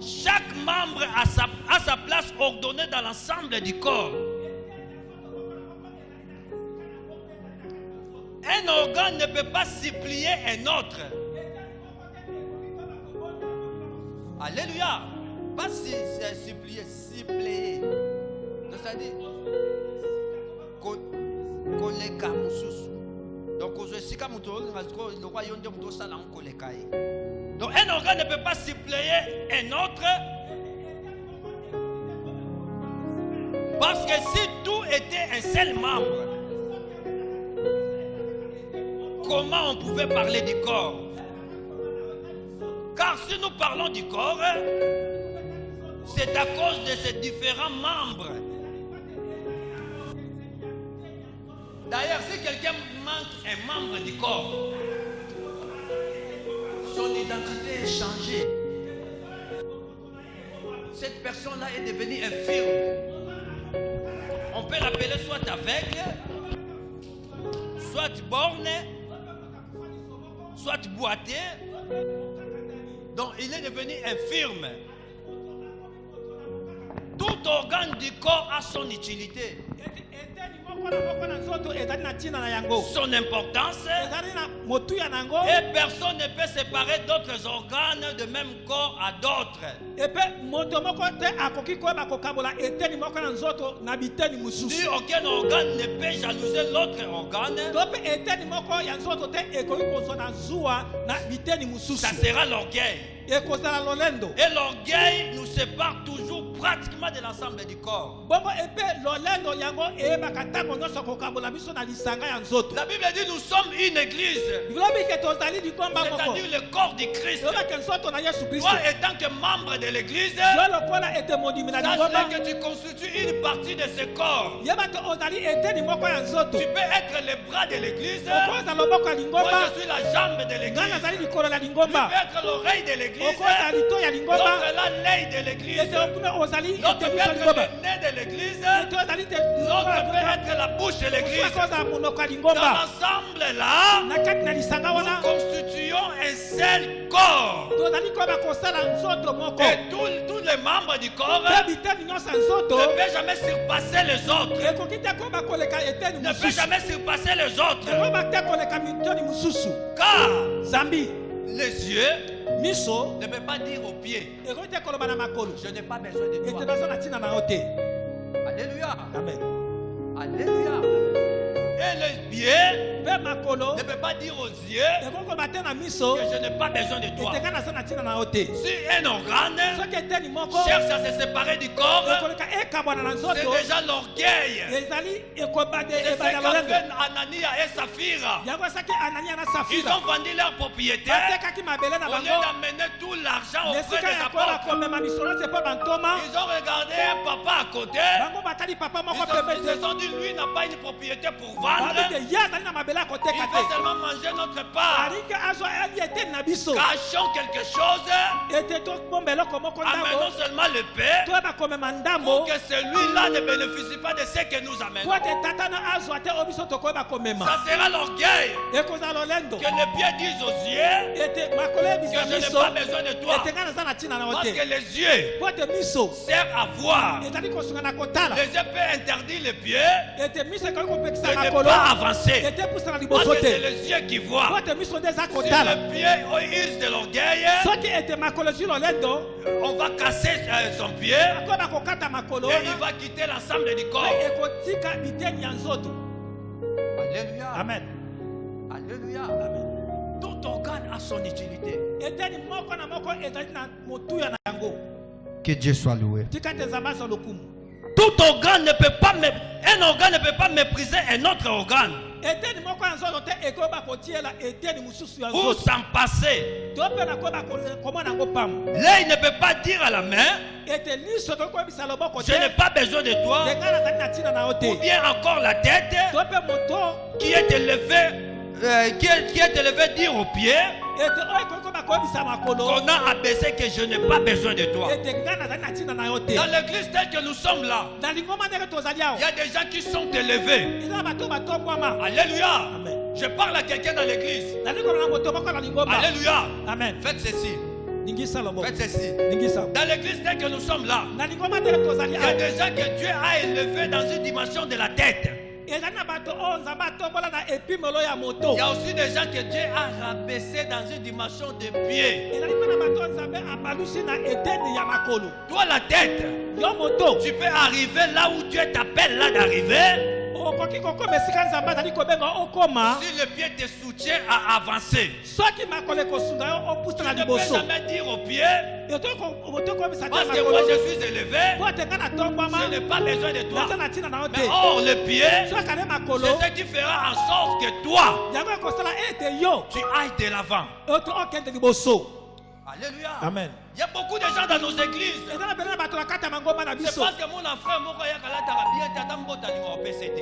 Chaque membre a sa place ordonnée dans l'ensemble du corps. Un organe ne peut pas supplier un autre. Alléluia. Pas supplier, suppléer. C'est-à-dire, donc, un organe ne peut pas suppléer un autre, Parce que si tout était un seul membre, comment on pouvait parler du corps? Car si nous parlons du corps, c'est à cause de ces différents membres. D'ailleurs, si quelqu'un manque un membre du corps, son identité est changée. Cette personne-là est devenue infirme. On peut l'appeler soit aveugle, soit borné, soit boité. Donc il est devenu infirme. Tout organe du corps a son utilité, son importance, et personne ne peut séparer d'autres organes de même corps à d'autres. Si aucun organe ne peut jalouser l'autre organe, ça sera l'orgueil. Et l'orgueil nous sépare toujours pratiquement de l'ensemble du corps. La Bible dit nous sommes une église, c'est-à-dire le corps du Christ. Toi, étant que membre de l'église, sache que tu constitues une partie de ce corps. Tu peux être le bras de l'église. Moi, je suis la jambe de l'église. Tu peux être l'oreille de l'église. L'autre est l'œil de l'église. L'autre peut être le nez de l'église. L'autre peut être la bouche de l'église. Dans l'ensemble là, nous constituons un seul corps. Et tous les membres du corps ne peuvent jamais surpasser les autres. Ne peuvent jamais surpasser les autres. Car les yeux ne peuvent pas dire aux pieds, je n'ai pas besoin de toi. Alléluia. Amen. Alléluia. Et les pieds ne peuvent pas dire aux yeux que je n'ai pas besoin de toi. Si un organe cherche à se séparer du corps, c'est déjà l'orgueil. C'est ce qu'a fait Anania et Saphira. Ils ont vendu leur propriété au lieu d'amener tout l'argent auprès des apôtres. Ils ont regardé un papa à côté. Ils se sont dit, lui n'a pas une propriété pour vendre. Il veut seulement manger notre part. Cachons quelque chose. Amenons seulement le paix pour que celui-là ne bénéficie pas de ce que nous amenons. Ça sera l'orgueil. Que les pieds disent aux yeux que je n'ai pas besoin de toi. Parce que les yeux servent à voir. Les yeux peuvent interdire les pieds de ne pas avancer. Parce que c'est les yeux qui voient. Si le pied use de l'orgueil, on va casser son pied et il va quitter l'ensemble du corps. Alléluia. Amen. Alléluia. Tout organe a son utilité. Que Dieu soit loué. Tout organe ne peut pas un organe ne peut pas mépriser un autre organe ou s'en passer. L'œil ne peut pas dire à la main je n'ai pas besoin de toi, ou bien encore la tête qui est élevée dire aux pieds qu'on a abaissé que je n'ai pas besoin de toi. Dans l'église telle que nous sommes là, il y a des gens qui sont élevés. Alléluia. Je parle à quelqu'un dans l'église. Alléluia. Amen. Faites ceci. Faites ceci. Dans l'église telle que nous sommes là, il y a des gens que Dieu a élevés dans une dimension de la tête. Il y a aussi des gens que Dieu a rabaissés dans une dimension de pied. Toi la tête, tu peux arriver là où Dieu t'appelle là d'arriver. okoki kokoma esika nzambe azali kobenga okoma si le pied te soutient à avancer, soki makolo ekosunga yo opusa na tu ne peux liboso jamais dire au pied, otokomisa te parce que moi makolo je suis élevé, po te nga na tombwama je n'ai pas besoin de toi. naza na ntina na yo Mais te or, le pied, soki ane makolo c'est ce qui fera en sorte que toi, yango ekosala ete yo tu ailles de l'avant. okende liboso. Alléluia. Amen. Il y a beaucoup de gens dans nos églises. eza na bele bato na kati ya mangomba na C'est biso parce que mon frère moko ya kalataka bien tata mbota ningo PCT.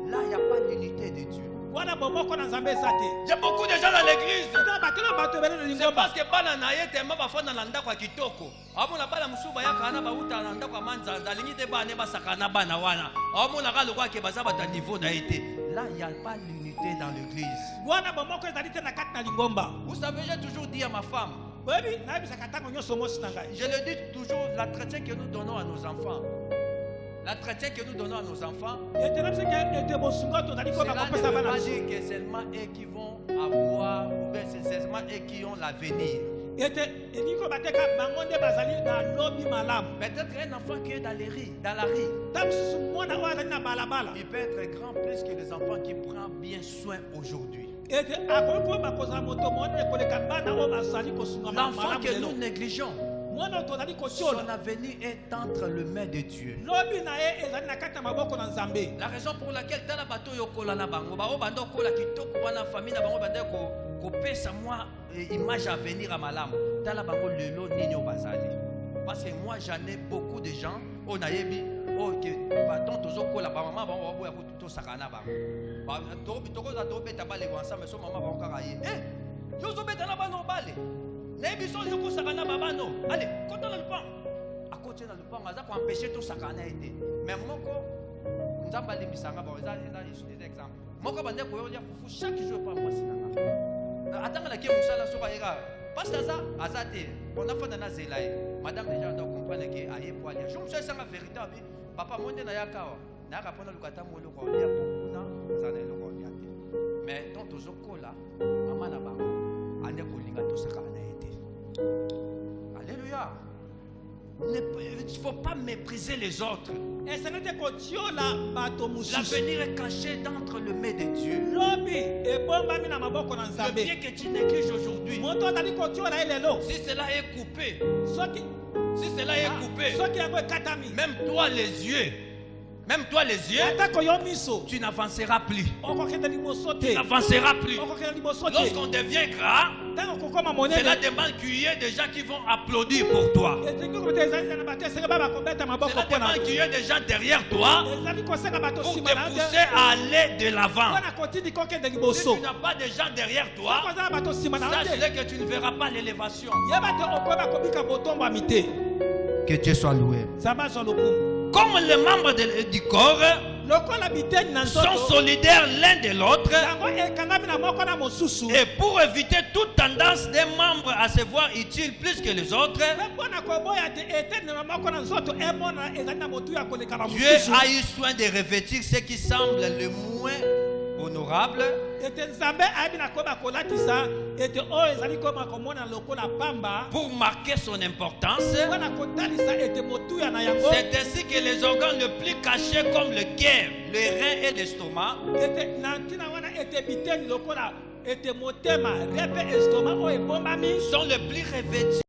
Là, il n'y a pas l'unité de Dieu. wana bomoko na nzambe eza te. Il y a beaucoup de gens dans l'église. eza na bato na bato ebele na C'est lingomba parce que bana na ye tellement bafanda na ndako ya kitoko. Amona bana musuba ya kana bauta na ndako ya manzanza alingi te bana basakana bana wana. Amona ka lokwa ke baza bata niveau na été. Là, il n'y a pas l'unité dans l'église. wana bomoko ezali te na kati na lingomba. Vous savez, j'ai toujours dit à ma femme, oyebi nayebisaka ntango nyonso mosi na ngai je le dis toujours, l'entretien que nous donnons à nos enfants, l'entretien que nous donnons à nos enfants, ete na biseke ete bosunga tozali cela koma ne kopesa veut bana pas biso dire que seulement eux qui vont avoir, ou bien c'est seulement eux qui ont l'avenir. ete elingi koyeba te ka bango nde bazali na lobi malamu. Peut-être un enfant qui est dans la rue, ntango mosusu mwana oyo azali na balabala il peut être grand plus que les enfants qui prennent bien soin aujourd'hui. ete akoki koyeba kozala moto monene koleka bana oyo bazali kosunga L'enfant malamu que lelo. nous négligeons, mwana oyo tozali son kotiola avenir est entre les mains de Dieu. lobi na ye ezali na kati ya maboko na nzambe. La raison pour laquelle dans la bateau yokola na bango bao bando kola kitoko bana famille na bango bande ko pesa moi image à venir à malamu dans la bango lelo nini bazali parce que moi j'en ai beaucoup de gens on a yebi oh que baton tozo kola ba maman bango boya to sakana bango ba to ko za to beta bale ensemble so maman bango kaka ye yo zo beta na bano bale na yebi so yo ko sakana babano allez kota na lupan à côté na lupan aza ko empêcher to sakana été mais moko nzamba limbisanga ba eza des exemples moko bande ko yo fufu chaque jour pas moi sinanga atanga la ke musala so ba yega pasteur ça azate on a fait dans zela madame déjà doit comprendre que aye poilia je me suis sanga vérité abi papa monde na yakawa na ka pona lukata molo ko ya pokuna za na loko ya te mais tant tozo kola mama na bango ane ko linga to saka na été alléluia. Il ne faut pas mépriser les autres. esenete kotiola bato mosusu. L'avenir est caché d'entre les mains de Dieu. lobi ebombami na maboko na Le nzambe. bien que tu négliges aujourd'hui, moto azali kotiola ye lelo si cela est coupé, soki si cela est coupé, soki yango ekatami même toi les yeux, atako yo miso tu n'avanceras plus. okokende liboso Tu te n'avanceras plus. okokende liboso te Lorsqu'on devient grand, ntango okokoma cela monene demande qu'il y ait des gens qui vont applaudir pour toi. elingi kobeta ezali na bato esenge ba bakobeta maboko Cela mpona demande qu'il y ait des gens derrière toi ezali kosenga bato pour nsima te na pousser à aller de l'avant. mpona kotindi kokende Si liboso tu n'as pas de gens derrière toi, kozala bato nsima na yo te sache que tu ne verras pas l'élévation. yeba te okoyeba kobika botombwami te. Que Dieu soit loué. nzambe azwa lokumu Comme les membres du corps lokola biteni na sont nzoto solidaires l'un de l'autre, yango ekangami na moko na mosusu et pour éviter toute tendance des membres à se voir utiles plus que les autres, mpe mpona koboya te eteni na moko na nzoto emona ezali na motu ya koleka na Dieu mosusu a eu soin de revêtir ce qui semble le moins honorable ete nzambe ayebi na koyeba kolatisa ete oyo ezali koma komona lokola pamba pour marquer son importance. mpona kotalisa ete motuya na yango C'est ainsi que les organes les plus cachés comme le cœur, les reins et l'estomac ete na ntina wana ete biteni lokola ete motema repe estoma oyo ebombami sont les plus revêtus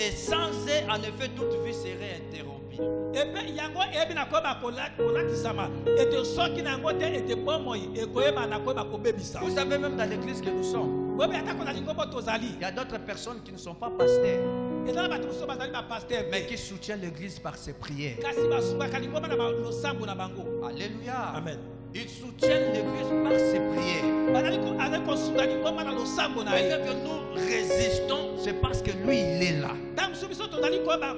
et sans eux, en effet, toute vie serait interrompue. epe yango eyebi na koyeba kolatisama ete soki na yango te ete bomoi ekoyeba na koyeba kobebisa Vous savez, même dans l'église que nous sommes, boyebi atako na lingombo tozali il y a d'autres personnes qui ne sont pas pasteurs, eza na bato mosusu bazali bapaster mais qui soutiennent l'église par ses prières. kasi basungaka lingomba na losambo na bango. Alléluia. Amen. Ils soutiennent l'église par ses prières. azali kosunga lingomba na losambo na Mais ye que nous résistons, c'est parce que lui, il est là. ntango mosusu biso tozali koyeba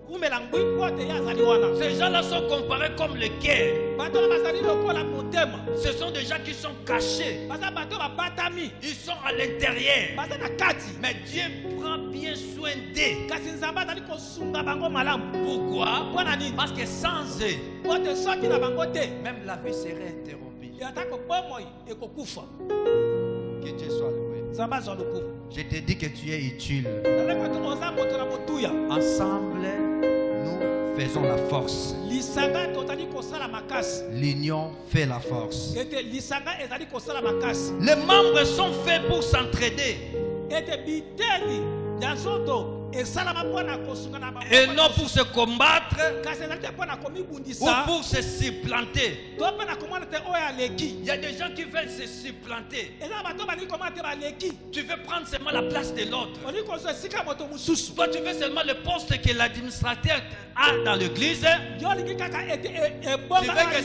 koumela ngwi po te ye azali wana Ces gens-là sont comparés comme le cœur. bato oyo bazali lokola motema Ce sont des gens qui sont cachés. baza bato oyo babatami Ils sont à l'intérieur. baza na kati Mais Dieu prend bien soin d'eux. kasi nzambe azali kosunga bango malamu Pourquoi? mpona nini Parce que sans eux, po te soki na bango te même la vie serait interrompue. atako bomoi ekokufa. Que Dieu soit loué. nzambe azwa lokumu Je te dis que tu es utile. naleko te oza moto na motuya Ensemble, nous faisons la force. lisanga tozali kosala makasi L'union fait la force. ete lisanga ezali kosala makasi Les membres sont faits pour s'entraider ete biteni ya nzoto esalama mpona kosungana na et non pour se combattre kasi ezali te mpona ou komibundisa pour se supplanter. to mpe na komona te oyo aleki Il y a des gens qui veulent se supplanter. eza na bato balingi komona te baleki Tu veux prendre seulement la place de l'autre. olingi kozwa esika moto mosusu Toi, tu veux seulement le poste que l'administrateur a dans l'église. yo olingi kaka ete Tu veux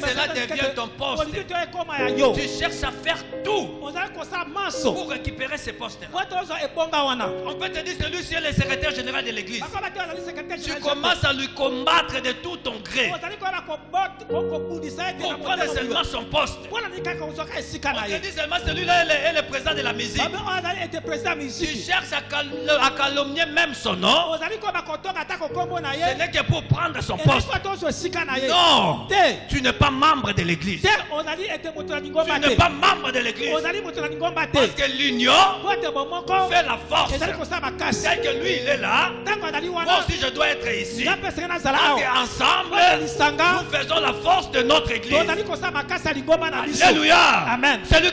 que cela devienne ton poste. olingi to ekoma ya yo Tu cherches à faire tout ozali kosala manso pour récupérer ces postes-là. po tozwa ebonga wana On peut te dire, celui-ci est le secrétaire général de l'église. bakoba te ozali secrétaire Tu général commences à lui combattre de tout ton gré ozali koyeba kobundisa ete pour prendre seulement son poste. mpona nini kaka ozwaka esika On na te ye dit seulement celui-là est le président de la musique. babe oyo azali ete président ya Tu misiki cherches à calomnier même son nom. ozali koyeba kotonga ata kokombo na Ce ye n'est que pour prendre son ezali poste. po tozwa esika na ye Non, te tu n'es pas membre de l'église. te ozali ete moto na Tu lingomba n'es te pas membre de l'église. ozali moto na lingomba te Parce que l'union po ete bomoko fait la force. ezali kosala makasi Tel que lui, il est là. ntango azali Moi wana aussi, je dois être ici. nga mpe senge nazala Parce awa qu'ensemble, po lisanga nous faisons la force de notre église. tozali kosala makasi ya lingomba na biso Alléluia. Amen. Celui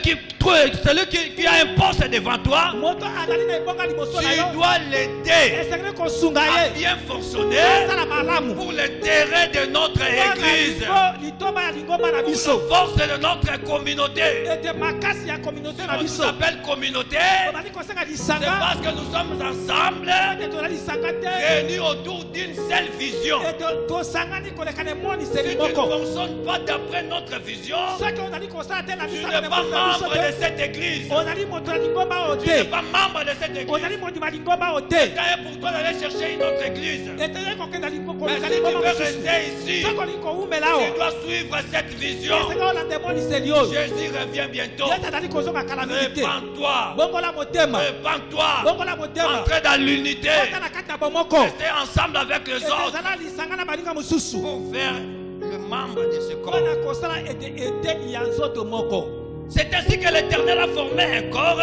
qui a un poste devant toi, moto azali na ebonga liboso na tu yo dois l'aider esengeli kosunga à ye bien fonctionner asala malamu pour l'intérêt de notre église, litomba ya lingomba na pour biso la force de notre communauté. ete makasi ya communauté na On nous biso appelle communauté, tozali kosenga c'est lisanga parce que nous sommes ensemble, ete tozali lisanga te réunis autour d'une seule vision. ete tosangani kolekana Si emoniseli tu ne moko fonctionnes pas d'après notre vision, soki ozali kosala te na tu biso n'es pas membre de cette église. ozali moto ya lingomba oyo Tu n'es te pas membre de cette église. ozali mondima lingomba oyo te Quand est pour toi d'aller chercher une autre église. ete ye kokenda Mais koleka si tu lingomba veux mosusu rester ici, soki olingi kowumela tu awa dois suivre cette vision. esengeli olanda emoniseli oyo Jésus revient bientôt. ye azali kozonga kala mingi te Répands-toi. bongola motema Répands-toi. bongola motema Entrez dans l'unité. ota na kati ya bomoko Restez ensemble avec les ete autres ezala lisanga na baninga mosusu pour faire le membre de ce corps. mpona kosala ete eteni ya nzoto moko C'est ainsi que l'Éternel a formé un corps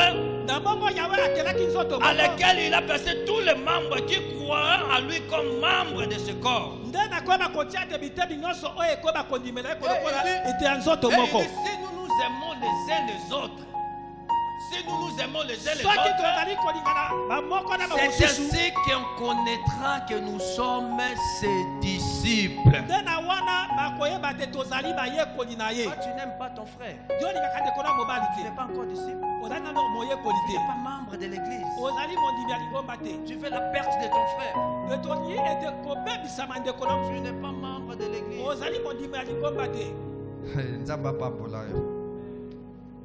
na bongo yawe akelaki nzoto à moko lequel il a placé tous les membres qui croiront à lui comme membres de ce corps. nde nakoyeba kotia ete bitebi nyonso oyo ekoyeba kondimela ye kolokola Et il dit- ete ya nzoto Et il moko dit, si nous nous aimons les uns les autres, si nous nous aimons les uns les soki autres, tozali kolingana bamoko na c'est bamosusu ainsi qu'on connaîtra que nous sommes ses disciples. nde na wana bakoyeba te tozali bayekoli na ye Toi, tu n'aimes pas ton frère. yo olingaka ndeko na mobali Tu n'es te pas encore disciple. ozali nano moyekoli Tu te n'es pas membre de l'église. ozali mondimi ya lingomba te Tu veux la perte de ton frère. etolingi ete kobebisama ndeko na Tu n'es pas membre de l'église. ozali mondimi ya lingomba te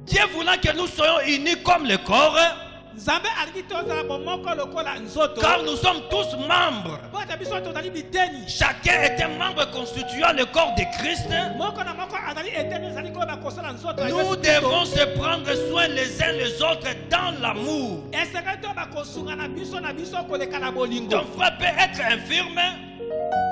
Dieu voulant que nous soyons unis comme le corps, nzambe alingi te ozala bomoko lokola nzoto car nous sommes tous membres. po ete biso tozali biteni Chacun est un membre constituant le corps de Christ. moko na moko azali eteni ezali koyeba kosala nzoto ya Nous Yesu Kristo. devons se prendre soin les uns les autres dans l'amour. esengeli toyeba kosunga na biso koleka na bolingo Ton frère peut être infirme.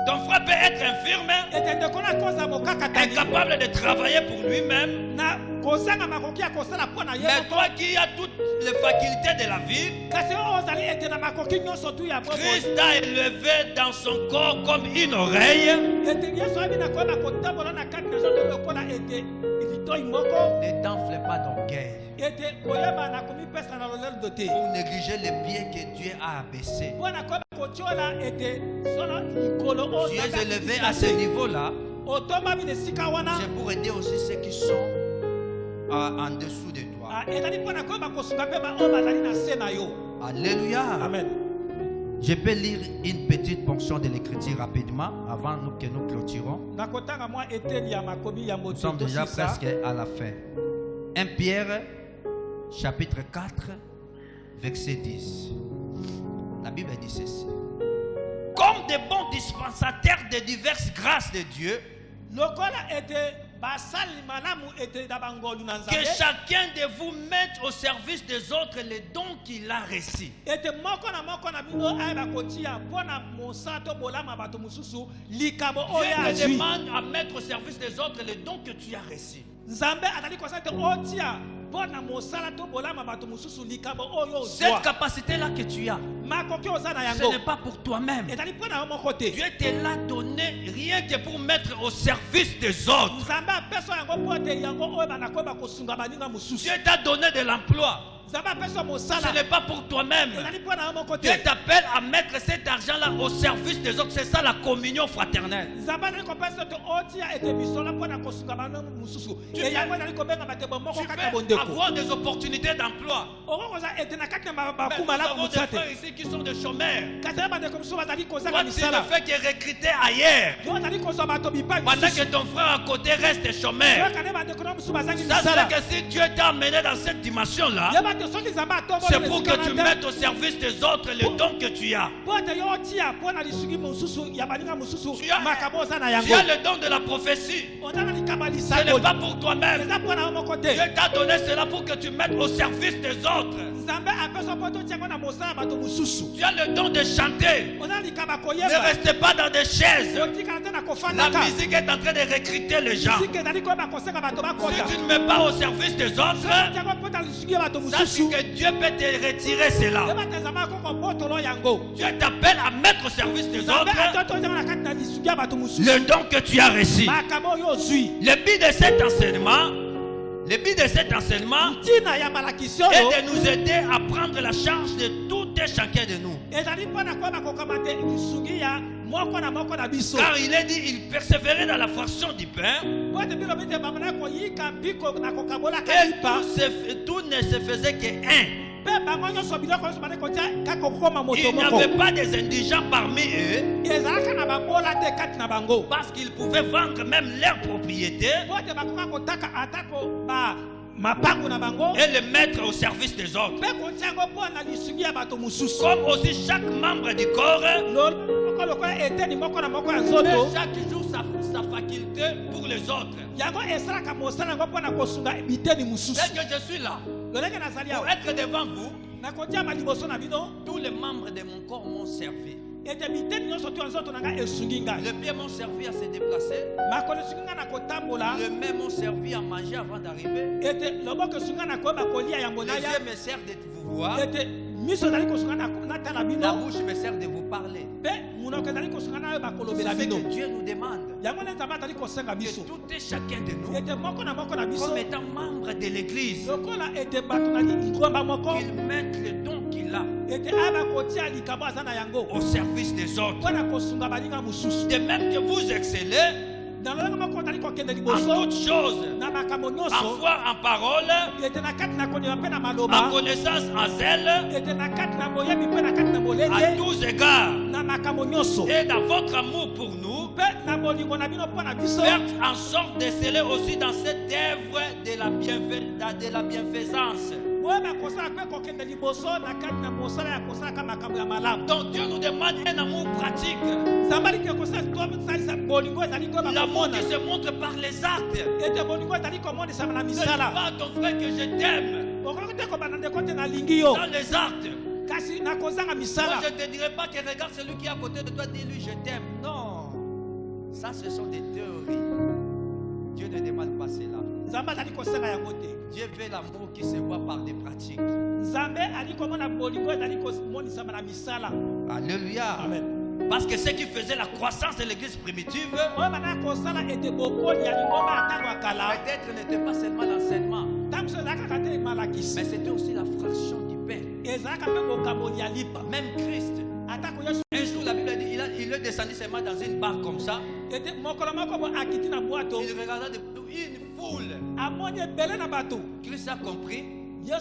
Ton frère peut être infirme, ete ndeko na koza mokakatani incapable de travailler pour lui-même. na kozanga makoki ya kosala mpo na ye Mais moko toi qui as toutes les facultés de la vie, kasi oyo ozali ete na makoki nyonso tu ya bomoi Christ t'a élevé dans son corps comme une oreille. ete yesu ayebi na koyeba kotambola na kati na nzoto lokola ete litoi moko Ne t'enfle pas d'orgueil ete koyeba na komipesa na lolendo te pour négliger les biens que Dieu a abaissés. mpo na koyeba kotiola ete sono likolo oyo Tu es Nzambe élevé akitisa à ce te. niveau-là. otombami na esika wana C'est pour aider aussi ceux qui sont en dessous de toi. ezali mpo na koyeba kosunga mpe baoyo bazali na se na yo Alléluia. amen Je peux lire une petite portion de l'écriture rapidement avant que nous clôturons. nakotanga mwa eteni ya makomi ya Nous sommes déjà tosisa presque à la fin. 1 Pierre, chapitre 4, verset 10. La Bible dit ceci. Comme des bons dispensateurs de diverses grâces de Dieu, lokola ete basali malamu ete na bangolu na que nzambe chacun de vous mette au service des autres les dons qu'il a reçus. ete moko na bino ayeba kotia mpo na mosala to bolama bato mosusu likambo oyo Dieu te azwi demande à mettre au service des autres les dons que tu as reçus. nzambe azali kosala ete otia mpo na mosala to bolama bato mosusu likambo oyo Cette ozwa capacité-là que tu as, Ce n'est pas pour toi-même. Dieu te l'a donné rien que pour mettre au service des autres. Dieu t'a donné de l'emploi. Ce n'est pas pour toi-même. Dieu t'appelle à mettre cet argent-là au service des autres. C'est ça la communion fraternelle. Tu peux avoir des opportunités d'emploi. Nous avons des frères ici qui sont des chômeurs. Toi, tu ne fais que recruter ailleurs. Pendant que ton frère à côté reste chômeur. Ça, c'est que si Dieu t'a amené dans cette dimension-là, c'est pour que tu mettes au service des autres les dons que tu as. Tu as le don de la prophétie. Ce n'est pas pour toi-même. Dieu t'a donné cela pour que tu mettes au service des autres. Tu as le don de chanter. Ne restez pas dans des chaises. La musique est en train de recruter les gens. Si tu ne mets pas au service des autres, sache que Dieu peut te retirer cela. Dieu t'appelle à mettre au service des autres le don que tu as reçu. Le but de cet enseignement, est de nous aider à prendre la charge de tout et chacun de nous. Car il est dit, il persévérait dans la fraction du pain. Et tout ne se faisait qu'un. Il n'y avait pas des indigents parmi eux. Parce qu'ils pouvaient vendre même leurs propriétés et le mettre au service des autres. Comme aussi chaque membre du corps chaque jour sa faculté pour les autres. Dès que je suis là pour être devant vous, tous les membres de mon corps m'ont servi. Les pieds m'ont servi à se déplacer. Les mains m'ont servi à manger avant d'arriver. Les yeux me servent de vous voir. La bouche me sert de vous parler. C'est ce que Dieu nous demande. Que tout et chacun de nous, comme étant membre de l'église, qu'il mette le don qu'il a au service des autres. De même que vous excellez en toutes choses, en foi, en parole, en connaissance, en zèle, à tous égards, et dans votre amour pour nous, faites en sorte de sceller aussi dans cette œuvre de la bienfaisance. Donc Dieu nous demande un amour pratique. L'amour qui se montre par les actes. Ne dis pas à ton frère que je t'aime dans les actes. Moi je ne te dirai pas que regarde celui qui est à côté de toi, dis-lui je t'aime. Non, ça ce sont des théories. Dieu ne demande pas cela. Dieu veut l'amour qui se voit par des pratiques. Alléluia. Amen. Parce que ce qui faisait la croissance de l'église primitive, peut-être n'était pas seulement l'enseignement, mais c'était aussi la fraction du pain. Même Christ, un jour la Bible dit, il est descendu seulement dans une barque comme ça. Il regarda une foule. Christ a compris que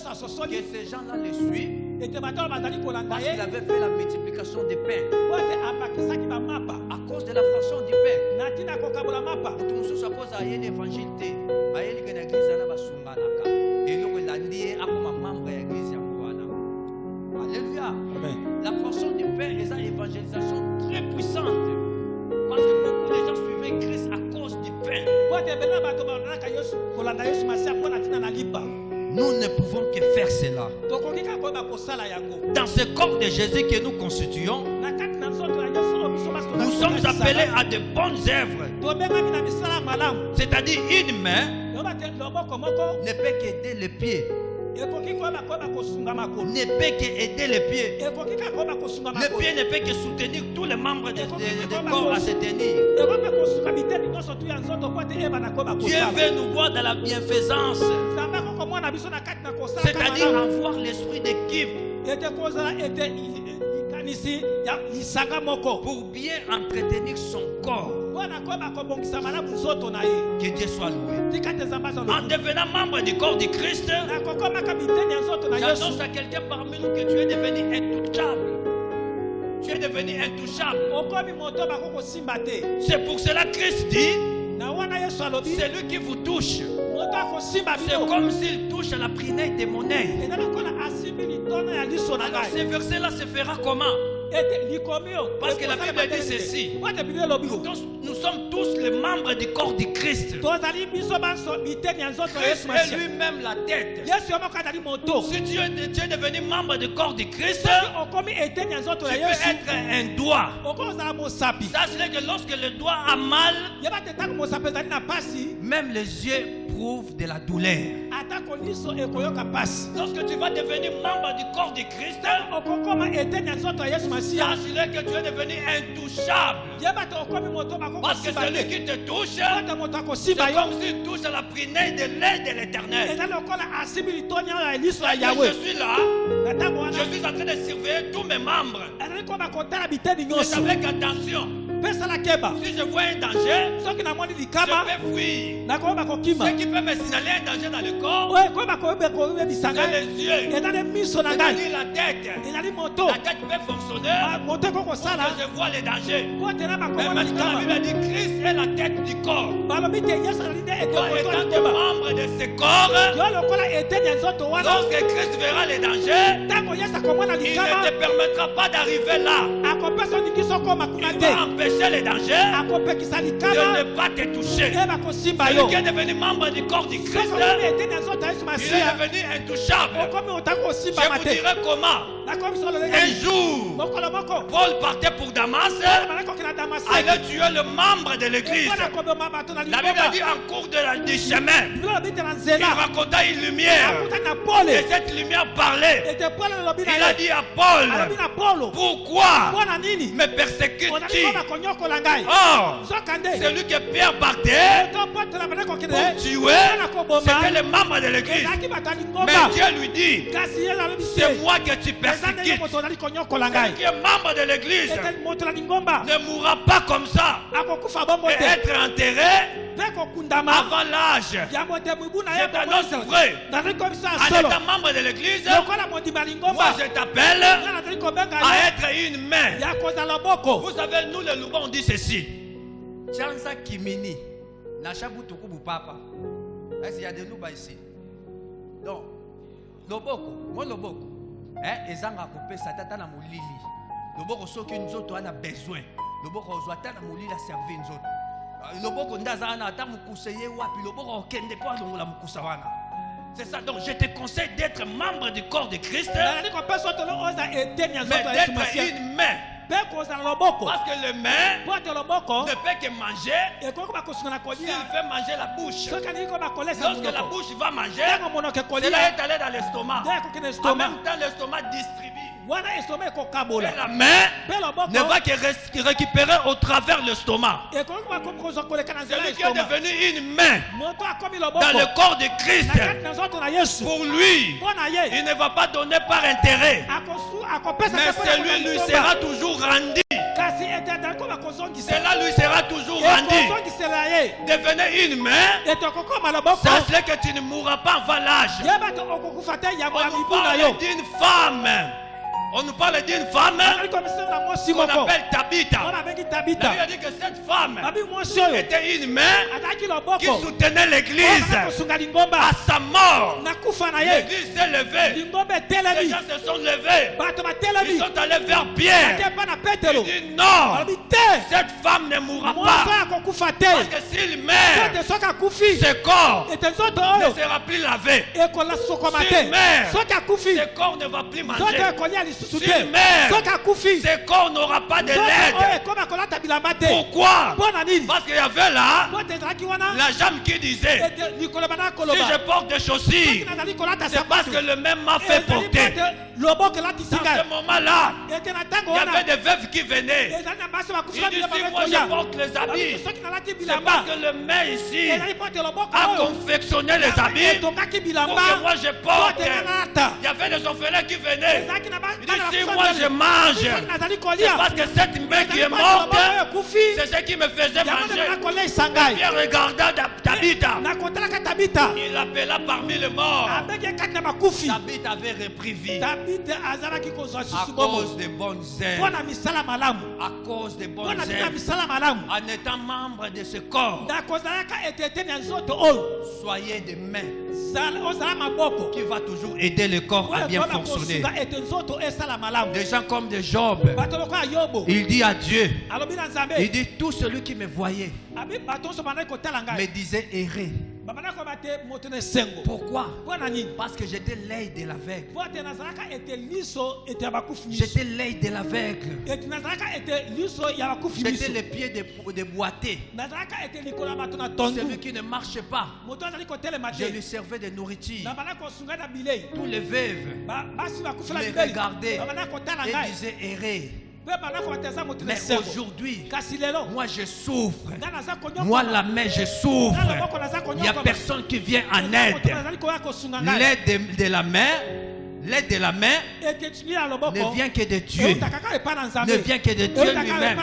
ces gens-là le suivent parce qu'il avait fait la multiplication des pains. À cause de la fraction du pain. Tout à cause de l'évangile. Alléluia. La fraction du pain est une évangélisation très puissante. Parce que beaucoup de gens suivaient Christ à cause du pain. Nous ne pouvons que faire cela. Dans ce corps de Jésus que nous constituons, nous sommes appelés à de bonnes œuvres. C'est-à-dire une main ne peut qu'aider les pieds. ne peut qu'aider les pieds. Le pied ne peut que soutenir tous les membres du corps à se tenir. Dieu veut nous voir dans la bienfaisance, c'est-à-dire avoir l'esprit d'équipe pour bien entretenir son corps. Que Dieu soit loué. En devenant membre du corps du Christ, j'annonce à quelqu'un parmi nous que tu es devenu intouchable. Tu es devenu intouchable. C'est pour cela que Christ dit, c'est lui qui vous touche. C'est comme s'il touche à la prunelle de mon œil. Alors ce verset-là se fera comment? Parce que la Bible dit ceci. Nous sommes tous les membres du corps du Christ. Christ est lui-même la tête. Si tu es devenu membre du corps du Christ, tu peux être un doigt. Sache que lorsque le doigt a mal, même les yeux prouvent de la douleur. Lorsque tu vas devenir membre du corps du Christ, sache que tu es devenu intouchable. Parce que celui qui te touche, c'est comme s'il touche à la prunelle de l'œil de l'Éternel. Je suis là, je suis en train de surveiller tous mes membres. Je savais qu'attention, si je vois un danger, je peux fuir. Ce qui peut me signaler un danger dans le corps, c'est les yeux, c'est-à-dire la tête. La tête peut fonctionner pour que je vois les dangers. Mais maintenant la Bible dit Christ est la tête du corps. Toi étant membre de ce corps, lorsque Christ verra les dangers, il ne te permettra pas d'arriver là. Il va empêcher les dangers de ne pas te toucher. Celui qui est devenu membre du corps du Christ, il est devenu intouchable. Je vous dirai comment. Un jour, Paul partait pour Damas, allait tuer le membre de l'église. La Bible dit en cours du chemin, il raconta une lumière. Et cette lumière parlait. Il a dit à Paul, pourquoi me persécutes-tu? Or, celui que Pierre partait pour tuer, c'était le membre de l'église. Mais Dieu lui dit, c'est moi que tu persécutes. Celui qui est membre de l'église ne mourra pas comme ça et être enterré avant l'âge. C'est un autre vrai. En étant membre de l'église, moi je t'appelle à être une main. Vous savez, nous les Louba on dit ceci. Chanza Kimini, Nachabutukubu Papa. Est-ce qu'il y a des Louba ici? Donc, Loboko, moi Loboko. Ezanga kopesa tata na molili loboko soki nzoto ana besoin loboko ozwata na molili a servir nzoto loboko ndaza ana ata mukuse wapi loboko okende po alongola mukusa wana. C'est ça, donc je te conseille d'être membre du corps de Christ, mais d'être une main. Parce que le main ne peut que manger s'il fait manger la bouche. Lorsque la bouche va manger, cela est allé dans l'estomac. En même temps, l'estomac distribue. Et la main ne va que récupérer au travers l'estomac. Celui qui est devenu une main dans le corps de Christ, pour lui, il ne va pas donner par intérêt, mais celui lui sera toujours rendu. Cela lui sera toujours rendu. Devenez une main, sache que tu ne mourras pas avant l'âge. On nous parle d'une femme qu'on appelle Tabitha. La Bible dit que cette femme était une main qui soutenait l'église. À sa mort, l'église s'est levée. Les gens se sont levés. Ils sont allés vers Pierre. Il dit non, cette femme ne mourra pas. Parce que s'il meurt, ce corps ne sera plus lavé. S'il meurt, ce corps ne va plus manger. S'il meurt, ce corps n'aura pas de l'aide. Pourquoi? Mpo na nini? Parce qu'il y avait là Mpo tezalaki wana la jambe qui disait, ete likolo bana si koloba je porte des chaussures, nazali kolata c'est parce que le même m'a fait porter. loboko elati Dans singa ce moment-là, ete na ntango il y wana avait des veuves qui venaient. ezali na basi bakufi Il dit, si moi je porte les habits, soki nalati c'est bilamba parce que le main ici ezali mpo ete loboko a oyo confectionné les habits etongaki pour bilamba que moi je po porte. ete nalata Il y avait des orphelins qui venaient. ezalaki na Il dit, si moi je mange, soki nazali c'est kolia parce que cette main qui est morte, c'est ce qui me faisait manger. nakolesa ngai Pierre regarda Tabitha. nakotalaka tabita Il l'appela parmi les morts. abeki kati na bakufi Tabitha avait repris vie tabita azalaki kozwa à susu bomo cause des bonnes mpo œuvres. na misala malamu À cause des mpo bonnes na tina œuvres. misala malamu En étant membre de ce corps, na kozalaka eteteni ya nzoto oyo soyez des mains ozala maboko qui va toujours aider le corps à bien mpona fonctionner. kosunga ete nzoto esala malamu Des gens comme de Job, bato lokola yobo il dit à Dieu, alobi na il nzambe dit, tout celui qui me voyait abi bato nyonso bandaki kotala me ngai disait errer. babandaki koyeba te moto na esengo Pourquoi? mpo na nini Parce que j'étais l'œil de l'aveugle. mpo ete nazalaka ete liso ete ya bakufi miso J'étais l'œil de l'aveugle. ete nazalaka ete liso ya bakufi miso J'étais les pieds des boités. nazalaka ete likolo ya bato na tondu Celui qui ne marche pas, moto azali kotelema je te lui servais de nourriture. na bandaki kosunga na bilei Tous les veuves basi bakufela me bilei regardaient babandaki kotala et ngai disaient errer. mpe bandaki kobata eza moto na Mais esengo aujourd'hui, kasi lelo moi je souffre. ngai naza Moi konyokoma la main, je souffre. Il n'y a personne qui vient en aide. nazali koya kosunga ngai L'aide de la main, l'aide de la main eketuni ya ne loboko vient que de Dieu. eutakaka epai na nzambe Ne vient que de Dieu lui-même.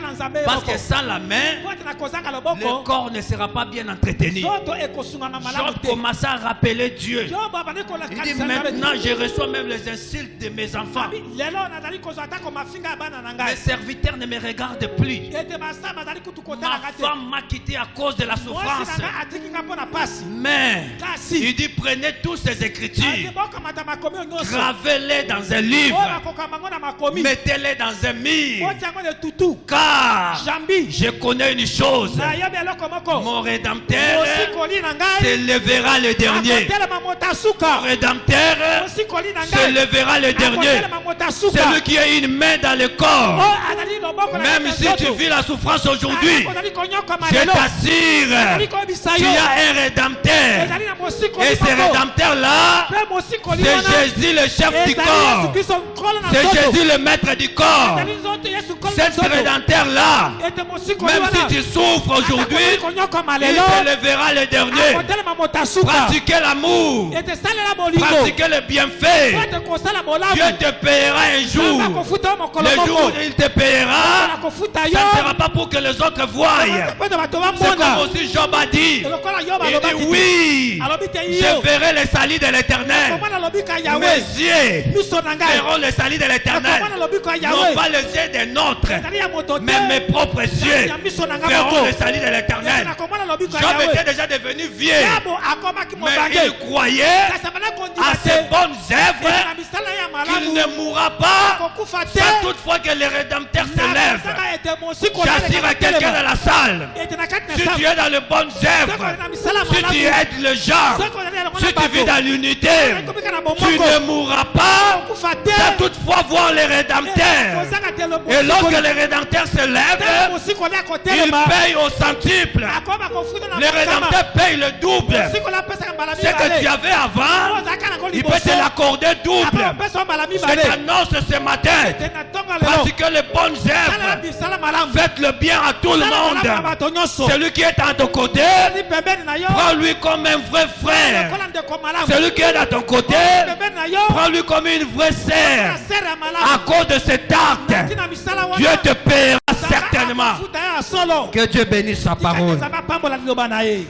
Parce que sans la main, po ete na kozanga le loboko corps ne sera pas bien entretenu. nzoto ekosungana malamu Job te commença à rappeler Dieu. yobo abandi Il dit kolakatisa maintenant je reçois même les insultes de mes enfants. lelo nazali kozwa atako mafinga ya bana na Mes ngai serviteurs ne me regardent plus. ete basa bazali kutu Ma kotalaka te femme m'a quitté à cause de la mwasi souffrance. na ngai atiki ngai mpo na pasi Mais kasi il dit prenez tous ces ati écritures, bokamata makomi oyo nyonso gravez-les dans un oyo livre, bakokama ngo na makomi mettez-les dans un mur. oti yango na etutu Car jambi je connais une chose, nayebi eloko moko mon rédempteur mosikoli na ngai s'élèvera le dernier. akotelema moto asuka Mon rédempteur mosikoli na ngai s'élèvera le dernier. akotelema moto asuka Celui qui a une main dans le corps. oyo azali loboko na Même si tu vis la souffrance aujourd'hui, ozali konyokoma je lelo t'assure, azali koyebisa tu yo as un rédempteur. ezali na mosikoli Et ce moko rédempteur-là, mpe mosikoli c'est wana Jésus le chef du ezali yesu corps. kristo nkolo na C'est nzoto Jésus le maître du corps. ezali nzoto yesu nkolo na Cet nzoto rédempteur-là, ete mosikoli même wana si tu souffres aujourd'hui, konyokoma il lelo s'élèvera le dernier. akotelema moto asuka Pratiquez l'amour, ete salela bolingo pratiquez le bienfait. po ete kosala bolamu Dieu te payera un jour. nzambe akofuta yo mokolo Le jour moko où il te payera, akofuta ça yo ne sera pas pour que les autres voient. po ete bato C'est comme bamona aussi Job a dit. lokola yoba Il dit alobaki oui, alobi te je yo verrai les salis de l'éternel. komona lobika yawe Mes yeux miso na ngai verront les salis de l'éternel. komona lobika Non yawe pas les yeux des nôtres, ezali ya moto te mais mes propres yeux ya miso na ngai verront moko les salis de l'éternel. nakomona lobika Job yawe était déjà devenu vieux, yabo akomaki mais mobange il croyait kasi abana kondima à te ses bonnes ete na œuvres misala ya qu'il malamu ne mourra pas. kokufa te Sans toutefois que le Rédempteur s'élève. nakosaka ete mosikoli J'assure à quelqu'un dans la salle. ete na kati na Si tu salle es dans les bonnes soki œuvres, ozali na misala ya si tu malamu aides le genre, soki ozali elongo si na tu vis bato dans l'unité, komika na tu bomoko ne mourras pas kokufa te sans toutefois voir le Rédempteur. kozanga te Et lorsque le Rédempteur se lève, mosikoli il akotelema paye au centuple. akoma kofuta na Le Rédempteur paye le double. mosikoli apesaka mbala Ce que tu mibale avais avant, ozalaka nango il peut te liboso l'accorder double. après opesa mbala Je mibale t'annonce ce matin, ete na ntongo lelo pratiquez les bonnes salela œuvres. bisala malamu Faites le bien à tout le sala malamu na monde. bato nyonso Celui qui est à ton côté, ali pembeni na yo prends-lui comme un vrai frère. lokola ndeko malamu Celui qui est à ton côté, pembeni na yo prends-lui comme une vraie sœur. na sere ya À malamu cause de cet acte, tina misala wana Dieu te paiera Nzambe certainement. akofuta yo ya solo Que Dieu bénisse sa parole. nzambe apambola liloba na ye